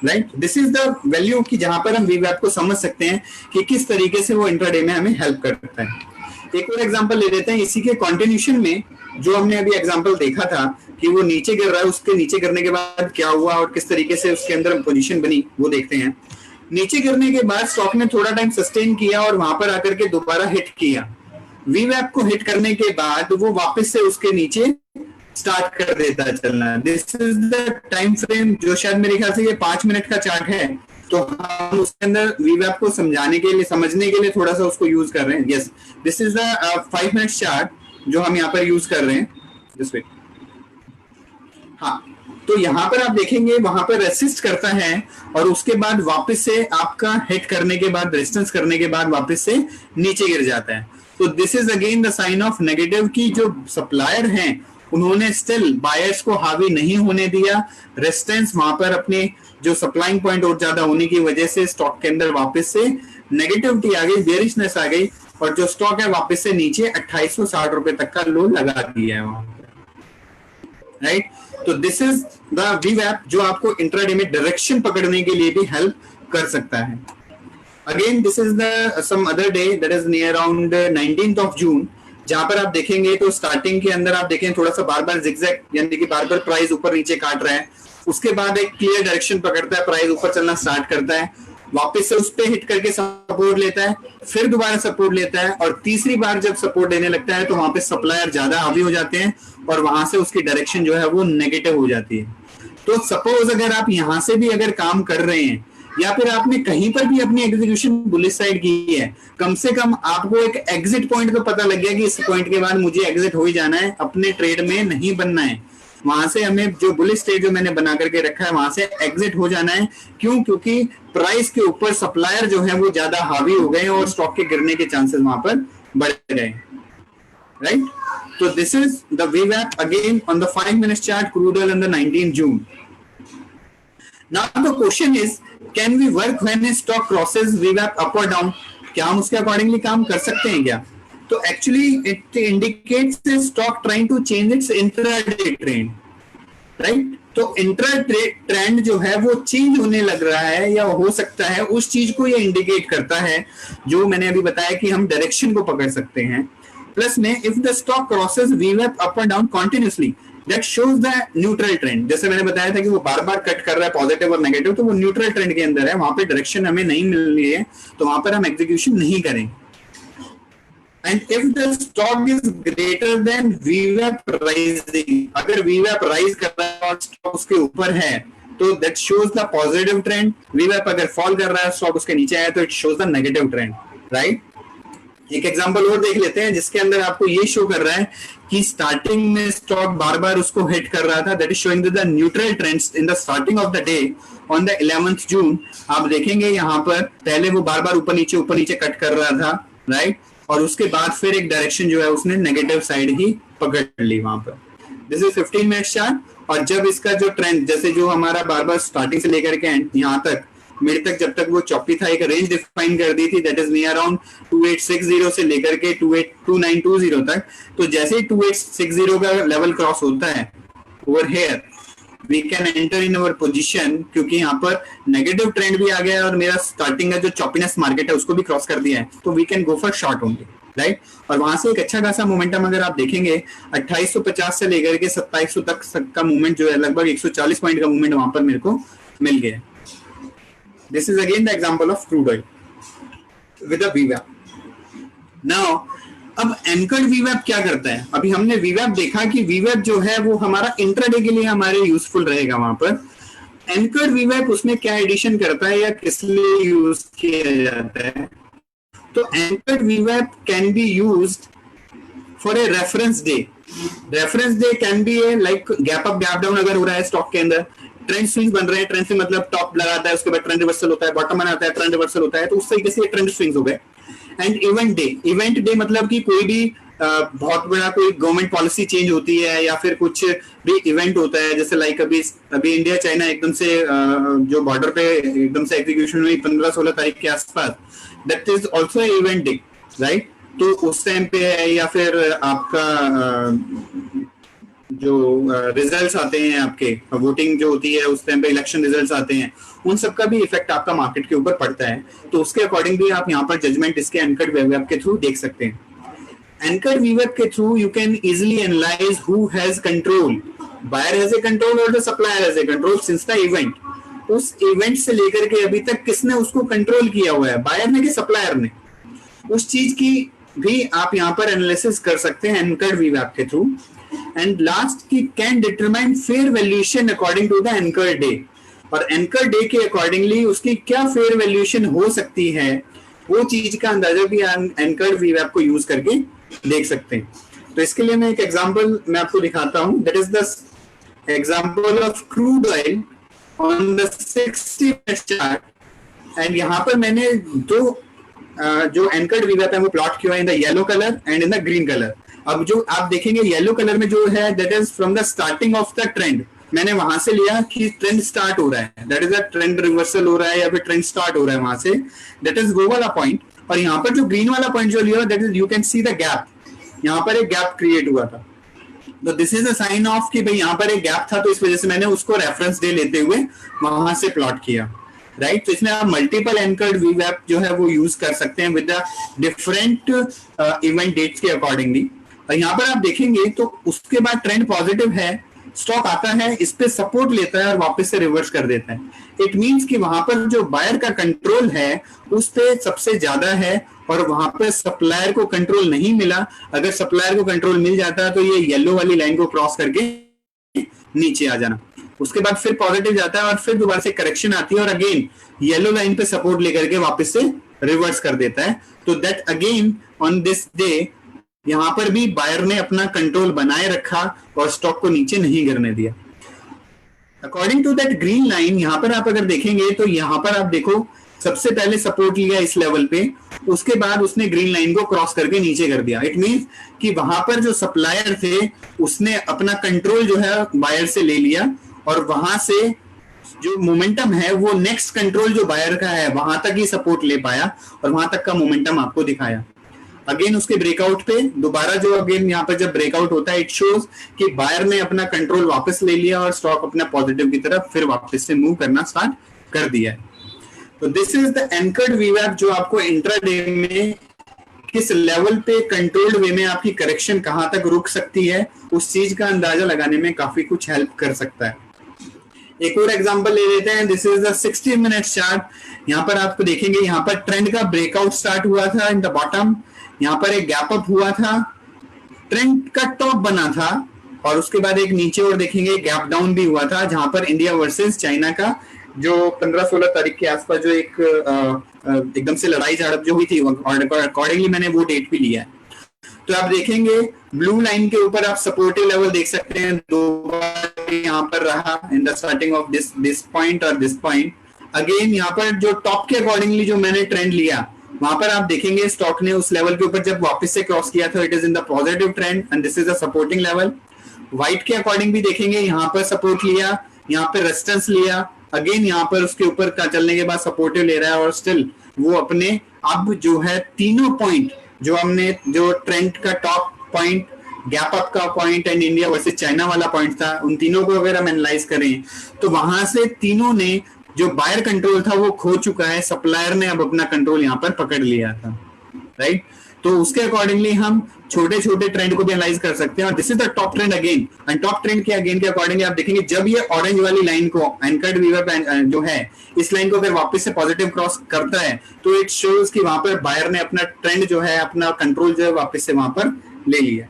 right. This is the value की जहां पर हम वीवैप को समझ सकते हैं कि किस तरीके से वो इंट्राडे में हमें हेल्प करता है। एक और एग्जांपल ले लेते हैं इसी के कंटिन्यूएशन में, जो हमने अभी एग्जांपल देखा था कि वो नीचे गिर रहा है, उसके नीचे गिरने के बाद क्या हुआ और किस तरीके से उसके अंदर पोजीशन बनी वो देखते हैं। नीचे गिरने के बाद स्टॉक ने थोड़ा टाइम सस्टेन किया और वहां पर आकर के दोबारा हिट किया। वीवैप को हिट करने के बाद वो वापस से उसके नीचे स्टार्ट कर देता है चलना। This is the time frame जो शायद मेरे ख्याल से ये 5 मिनट का चार्ट है, तो हम उसके अंदर वीवैप को समझाने के लिए, समझने के लिए थोड़ा सा उसको यूज कर रहे हैं। Yes, this is the 5 minute chart जो हम यहाँ पर यूज कर रहे हैं। Just wait. हाँ, तो यहाँ पर आप देखेंगे वहां पर रेसिस्ट करता है और उसके बाद वापस से आपका हिट करने के बाद, रेजिस्टेंस करने के बाद वापस से नीचे गिर जाता है। तो this is again the sign of negative की जो सप्लायर हैं उन्होंने स्टिल बायर्स को हावी नहीं होने दिया। रेजिस्टेंस वहां पर अपने जो सप्लाइंग पॉइंट और ज्यादा होने की वजह से स्टॉक के अंदर वापस से नेगेटिविटी आ गई, बेरिशनेस आ गई और जो स्टॉक है वापस से नीचे 2860 रुपए तक का लो लगा दिया है वहां पर, राइट। तो दिस इज द वीवैप जो आपको इंट्राडे में डायरेक्शन पकड़ने के लिए भी हेल्प कर सकता है। Again this is the some other day that is near around 19th of June, जहां पर आप देखेंगे तो स्टार्टिंग के अंदर आप देखें थोड़ा सा बार बार जिगजैग यानी कि बार बार प्राइस ऊपर नीचे काट रहा है। उसके बाद एक क्लियर डायरेक्शन पकड़ता है, प्राइस ऊपर चलना स्टार्ट करता है, वापस से उस पे हिट करके सपोर्ट लेता है, फिर दोबारा सपोर्ट लेता है और तीसरी बार जब सपोर्ट लेने लगता है तो वहां पे सप्लायर ज्यादा हावी हो जाते हैं और वहां से उसकी डायरेक्शन जो है वो नेगेटिव हो जाती है। तो सपोज अगर आप यहां से भी अगर काम कर रहे हैं या फिर आपने कहीं पर भी अपनी एग्जीक्यूशन बुलिश साइड की है, कम से कम आपको एक एग्जिट पॉइंट तो पता लग गया कि इस पॉइंट के बाद मुझे एग्जिट हो ही जाना है, अपने ट्रेड में नहीं बनना है। वहां से हमें जो बुलिश स्टेज जो मैंने बना करके रखा है वहां से एग्जिट हो जाना है। क्यों? क्योंकि प्राइस के ऊपर सप्लायर जो है वो ज्यादा हावी हो गए और स्टॉक के गिरने के चांसेस वहां पर बढ़ गए, right? So this is the VWAP again on the 5 minutes chart, crude oil on the 19th June. Now the question is, can we work when a stock crosses VWAP up or down? क्या हम उसके accordingly काम कर सकते हैं क्या? तो actually it indicates the stock trying to change its intraday trend, right? तो इंट्राडे ट्रेंड जो है वो चेंज होने लग रहा है या हो सकता है, उस चीज को ये इंडिकेट करता है जो मैंने अभी बताया कि हम डायरेक्शन को पकड़ सकते हैं। प्लस में if the stock crosses VWAP up और down continuously, that shows the neutral trend. जैसे मैंने बताया था कि वो बार बार कट कर रहा है पॉजिटिव और नेगेटिव, तो वो न्यूट्रल ट्रेंड के अंदर है, वहां पे डायरेक्शन हमें नहीं मिल रही है, तो वहां पर हम एग्जीक्यूशन नहीं करेंगे। And if the stock is greater then VWAP rising, अगर VWAP राइज कर रहा है और स्टॉक उसके ऊपर है तो that shows the positive trend. VWAP अगर फॉल कर रहा है, स्टॉक उसके नीचे आया, तो it shows the negative trend, right? एक एग्जांपल और देख लेते हैं जिसके अंदर आपको ये शो कर रहा है कि स्टार्टिंग में स्टॉक बार बार उसको हिट कर रहा था, that is showing the neutral trends in the starting of the day on the 11th जून। आप देखेंगे यहाँ पर पहले वो बार बार ऊपर नीचे कट कर रहा था, राइट? और उसके बाद फिर एक डायरेक्शन जो है उसने नेगेटिव साइड ही पकड़ ली वहां पर। This is 15 minute chart. और जब इसका जो ट्रेंड, जैसे जो हमारा बार बार स्टार्टिंग से लेकर के एंड यहाँ तक मिड तक जब तक वो चौपी था, एक रेंज डिफाइन कर दी थी, दैट इज नियर अराउंड 2860 से लेकर के 2920 तक। तो जैसे ही 2860 का लेवल क्रॉस होता है over here, we can enter in our position, क्योंकि यहाँ पर नेगेटिव ट्रेंड भी आ गया है और मेरा स्टार्टिंग का जो चॉपीनेस मार्केट है उसको भी क्रॉस कर दिया है, तो we can go for short only, right? और वहां से एक अच्छा खासा मोमेंटम अगर आप देखेंगे 2850 से लेकर के 2700 तक का मूवमेंट जो है, लगभग 140 पॉइंट का मूवमेंट वहां पर मेरे को मिल गया। This is again the example of crude oil with a VWAP. Now, अब anchored VWAP क्या करता है? अभी हमने VWAP देखा कि VWAP जो है वो हमारा इंट्राडे के लिए हमारे यूजफुल रहेगा वहां पर। anchored VWAP उसमें क्या एडिशन करता है या किस लिए यूज किया जाता है? तो anchored VWAP can be used for a reference day. Reference day can be a like gap up gap down अगर हो रहा है स्टॉक के अंदर, ट्रेंड स्विंग्स बन रहे हैं, ट्रेंड स्विंग मतलब टॉप लगाता है, उसके बाद ट्रेंड रिवर्सल होता है, बॉटम बनाता है, ट्रेंड रिवर्सल होता है, तो उस तरीके से ट्रेंड स्विंग्स हो गए। एंड इवेंट डे मतलब कि कोई भी बहुत बड़ा कोई गवर्नमेंट पॉलिसी चेंज होती है या फिर कुछ भी इवेंट होता है, जैसे लाइक अभी इंडिया चाइना एकदम से जो बॉर्डर पे एकदम से एग्जीक्यूशन हुई 15-16 तारीख के आसपास, that is also event day, right? तो उस टाइम पे है, या फिर आपका जो रिजल्ट्स आते हैं, आपके वोटिंग जो होती है उस टाइम पे इलेक्शन रिजल्ट्स आते हैं, उन सब का भी इफेक्ट आपका मार्केट के ऊपर पड़ता है, तो उसके अकॉर्डिंग भी आप यहाँ पर जजमेंट इसके एंकर्ड VWAP के थ्रू देख सकते हैं। एंकर्ड VWAP के through you can easily analyse who has control, buyer has a control और the supplier has a control since the event. उस इवेंट से लेकर के अभी तक किसने उसको कंट्रोल किया हुआ है, बायर ने कि सप्लायर ने? उस चीज की भी आप यहाँ पर एनालिसिस कर सकते हैं एंकर्ड VWAP के थ्रू। एंड लास्ट की can determine fair valuation according to the anchor day, और एंकर डे के अकॉर्डिंगली उसकी क्या फेयर वैल्यूएशन हो सकती है, वो चीज का अंदाजा भी एंकर VWAP को यूज करके देख सकते हैं। तो इसके लिए मैं एक एग्जांपल मैं आपको दिखाता हूं, that is the example of crude oil on the 60 minute chart. And यहाँ पर मैंने दो जो एंकर्ड VWAP है वो प्लॉट किया है in the yellow colour and in the green colour. अब जो आप देखेंगे येलो कलर में जो है that is from the starting of the trend, मैंने वहां से लिया कि ट्रेंड स्टार्ट हो रहा है, that is a trend reversal हो रहा है या फिर ट्रेंड स्टार्ट हो रहा है वहां से, दैट इज वो वाला पॉइंट। और यहाँ पर जो ग्रीन वाला पॉइंट जो लिया that is you can see the gap, यहाँ पर एक गैप क्रिएट हुआ था, तो this is a sign of कि भाई यहाँ पर एक गैप था, तो इस वजह से मैंने उसको रेफरेंस डे लेते हुए वहां से प्लॉट किया, राइट? तो इसमें आप मल्टीपल एंकर्ड VWAP जो है वो यूज कर सकते हैं with the different event dates के अकॉर्डिंगली। और यहाँ पर आप देखेंगे तो उसके बाद ट्रेंड पॉजिटिव है, स्टॉक आता है, इस पे सपोर्ट लेता है और वापस से रिवर्स कर देता है। इट मींस कि वहां पर जो बायर का कंट्रोल है उस पे सबसे ज्यादा है और वहां पे सप्लायर को कंट्रोल नहीं मिला। अगर सप्लायर को कंट्रोल मिल जाता तो ये येलो वाली लाइन को क्रॉस करके नीचे आ जाना, उसके बाद फिर पॉजिटिव जाता है और फिर दोबारा से करेक्शन आती है और अगेन येलो लाइन पे सपोर्ट लेकर के वापस से रिवर्स कर देता है। तो that again on this day यहाँ पर भी बायर ने अपना कंट्रोल बनाए रखा और स्टॉक को नीचे नहीं गिरने दिया। According to that green line, यहाँ पर आप अगर देखेंगे तो यहाँ पर आप देखो सबसे पहले सपोर्ट लिया इस लेवल पे, उसके बाद उसने ग्रीन लाइन को क्रॉस करके नीचे कर दिया। इट मींस कि वहां पर जो सप्लायर थे उसने अपना कंट्रोल जो है बायर से ले लिया और वहां से जो मोमेंटम है वो नेक्स्ट कंट्रोल जो बायर का है वहां तक ही सपोर्ट ले पाया और वहां तक का मोमेंटम आपको दिखाया। अगेन उसके ब्रेकआउट पे दोबारा जो अगेन यहाँ पर जब ब्रेकआउट होता है, इट शोज कि बायर ने अपना कंट्रोल वापस ले लिया और स्टॉक अपना पॉजिटिव की तरफ फिर वापस से मूव करना स्टार्ट कर दिया है। तो दिस इज द एंकर्ड वीवैप जो आपको इंट्राडे में किस लेवल पे कंट्रोल्ड वे में आपकी करेक्शन कहां तक रुक सकती है उस चीज का अंदाजा लगाने में काफी कुछ हेल्प कर सकता है। एक और एग्जांपल ले लेते हैं। This is the 60 minute chart. यहाँ पर आपको देखेंगे यहाँ पर ट्रेंड का ब्रेकआउट स्टार्ट हुआ था इन द बॉटम, यहाँ पर एक गैप अप हुआ था, ट्रेंड का टॉप बना था और उसके बाद एक नीचे और देखेंगे गैप डाउन भी हुआ था जहां पर इंडिया वर्सेस चाइना का जो 15-16 तारीख के आसपास जो एक एकदम से लड़ाई झड़प जो हुई थी अकॉर्डिंगली मैंने वो डेट भी लिया है। तो आप देखेंगे ब्लू लाइन के ऊपर आप सपोर्टिव लेवल देख सकते हैं, दो बार यहाँ पर रहा in the starting of this point और दिस पॉइंट। अगेन यहाँ पर जो टॉप के अकॉर्डिंगली जो मैंने ट्रेंड लिया वहां पर आप देखेंगे स्टॉक ने उस लेवल के ऊपर जब वापस से क्रॉस किया था, it is in the positive trend and this is a supporting level. White के अकॉर्डिंग भी देखेंगे यहाँ पर सपोर्ट लिया, यहाँ पर रेजिस्टेंस लिया, अगेन यहाँ पर उसके ऊपर चलने के बाद सपोर्टिव ले रहा है और स्टिल वो अपने अब जो है तीनों पॉइंट जो हमने जो ट्रेंड का टॉप पॉइंट, गैप अप का point and India versus China वाला पॉइंट था, उन तीनों को अगर हम एनालाइज करें तो वहां से तीनों ने जो बायर कंट्रोल था वो खो चुका है, सप्लायर ने अब अपना कंट्रोल यहाँ पर पकड़ लिया था, राइट। तो उसके अकॉर्डिंगली हम छोटे छोटे ट्रेंड को भी एनालाइज कर सकते हैं और this is the top trend again. And top trend के अगेन के अकॉर्डिंगली आप देखेंगे जब ये ऑरेंज वाली लाइन को एंकर्ड वीवर जो है इस लाइन को अगर वापस से पॉजिटिव क्रॉस करता है तो इट शोज कि वहां पर बायर ने अपना ट्रेंड जो है अपना कंट्रोल जो है वापस से वहां पर ले लिया।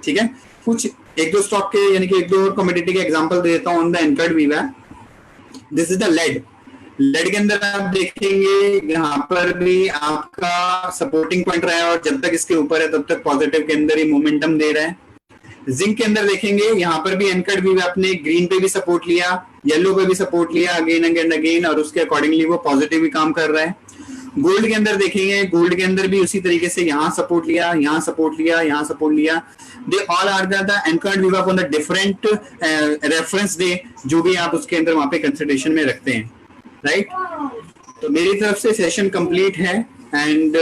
ठीक है, कुछ एक दो स्टॉक के यानी कि एक दो और कमोडिटी के एग्जांपल दे देता हूं ऑन द एंकर्ड वीवर। This is the lead. Lead के अंदर आप देखेंगे यहाँ पर भी आपका सपोर्टिंग पॉइंट रहा है और जब तक इसके ऊपर है तब तक पॉजिटिव के अंदर ही मोमेंटम दे रहा है। जिंक के अंदर देखेंगे यहाँ पर भी एंकर्ड वीव आपने ग्रीन पे भी सपोर्ट लिया, येलो पे भी सपोर्ट लिया अगेन अगेन अगेन और उसके अकॉर्डिंगली वो पॉजिटिव भी काम कर रहा है। गोल्ड के अंदर देखेंगे, गोल्ड के अंदर भी उसी तरीके से यहाँ सपोर्ट लिया, यहाँ सपोर्ट लिया, यहाँ सपोर्ट लिया। They all are the anchored वीव on the different reference day जो भी आप उसके अंदर वहां पे कंसिडरेशन में रखते हैं, राइट। तो मेरी तरफ से सेशन कंप्लीट है and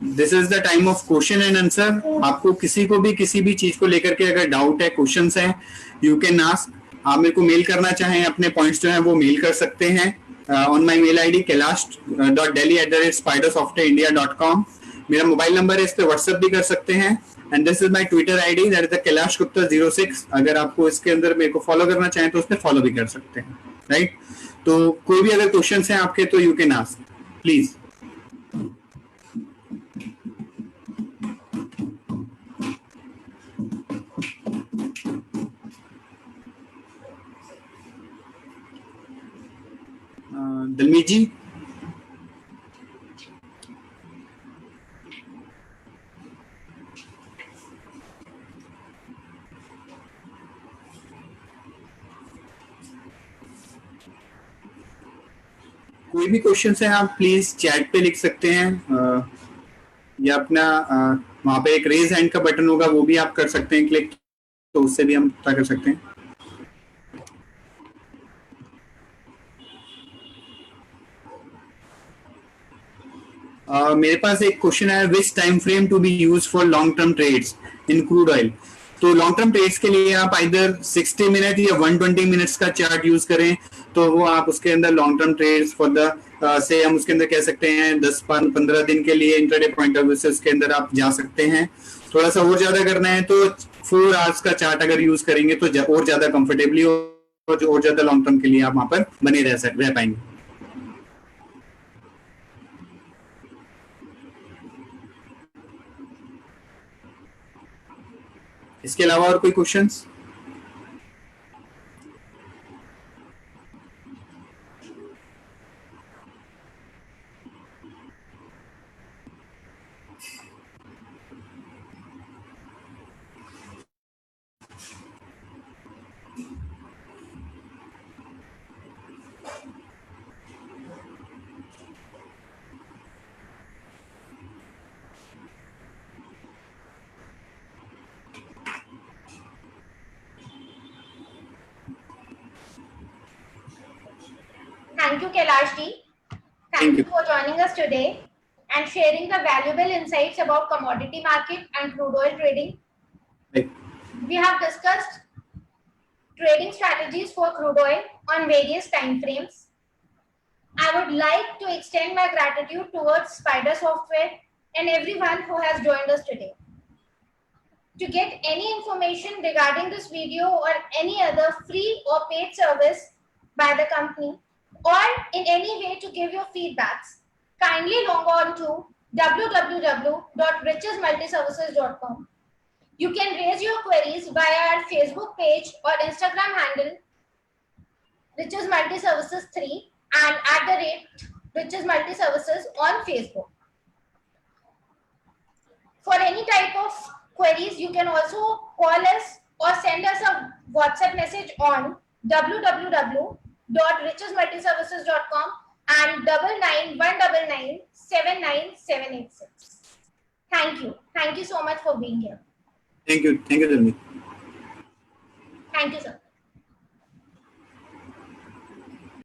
this is the time of question and answer. आपको किसी को भी किसी भी चीज को लेकर के अगर डाउट है, क्वेश्चंस है, यू कैन आस्क। आप मेरे को मेल करना चाहें अपने पॉइंट्स जो हैं वो मेल कर सकते हैं on my mail ID kailash.delhi@spidersoftwareindia.com। मेरा मोबाइल नंबर है, इस पे व्हाट्सएप भी कर सकते हैं and this is my Twitter ID that is the Kailash Gupta 06। अगर आपको इसके अंदर मेरे को फॉलो करना चाहें तो उसमें फॉलो भी कर सकते हैं, राइट। तो कोई भी अगर क्वेश्चंस हैं आपके तो यू कैन आस्क प्लीज। दलमीत जी। कोई भी क्वेश्चन है आप प्लीज चैट पे लिख सकते हैं या अपना वहां पे एक रेज हैंड का बटन होगा वो भी आप कर सकते हैं क्लिक, तो उससे भी हम पता कर सकते हैं। मेरे पास एक क्वेश्चन है, which time frame to be use for long term trades in crude oil. तो लॉन्ग टर्म ट्रेड्स के लिए आप इधर 60 मिनट या 120 मिनट्स का चार्ट यूज करें तो वो आप उसके अंदर long term trades for the से हम उसके अंदर कह सकते हैं 10-15 दिन के लिए इंट्राडे पॉइंट ऑफ व्यू से उसके अंदर आप जा सकते हैं। थोड़ा सा और ज्यादा करना है तो 4 आवर्स का चार्ट अगर यूज करेंगे तो और ज्यादा कंफर्टेबली और ज्यादा लॉन्ग टर्म के लिए आप वहां पर बने रह पाएंगे। इसके अलावा और कोई questions? Thank you, Kailash ji. Thank you for joining us today and sharing the valuable insights about commodity market and crude oil trading. Right. We have discussed trading strategies for crude oil on various time frames. I would like to extend my gratitude towards Spider Software and everyone who has joined us today. To get any information regarding this video or any other free or paid service by the company, or in any way to give your feedbacks, kindly log on to www.richesmultiservices.com. You can raise your queries via our Facebook page or Instagram handle Riches Multi Services 3 and @Riches Multi Services on Facebook. For any type of queries, you can also call us or send us a WhatsApp message on www.richesmultiservices.com and 9919979786. Thank you. Thank you so much for being here. Thank you, Dharmi. Thank you, sir.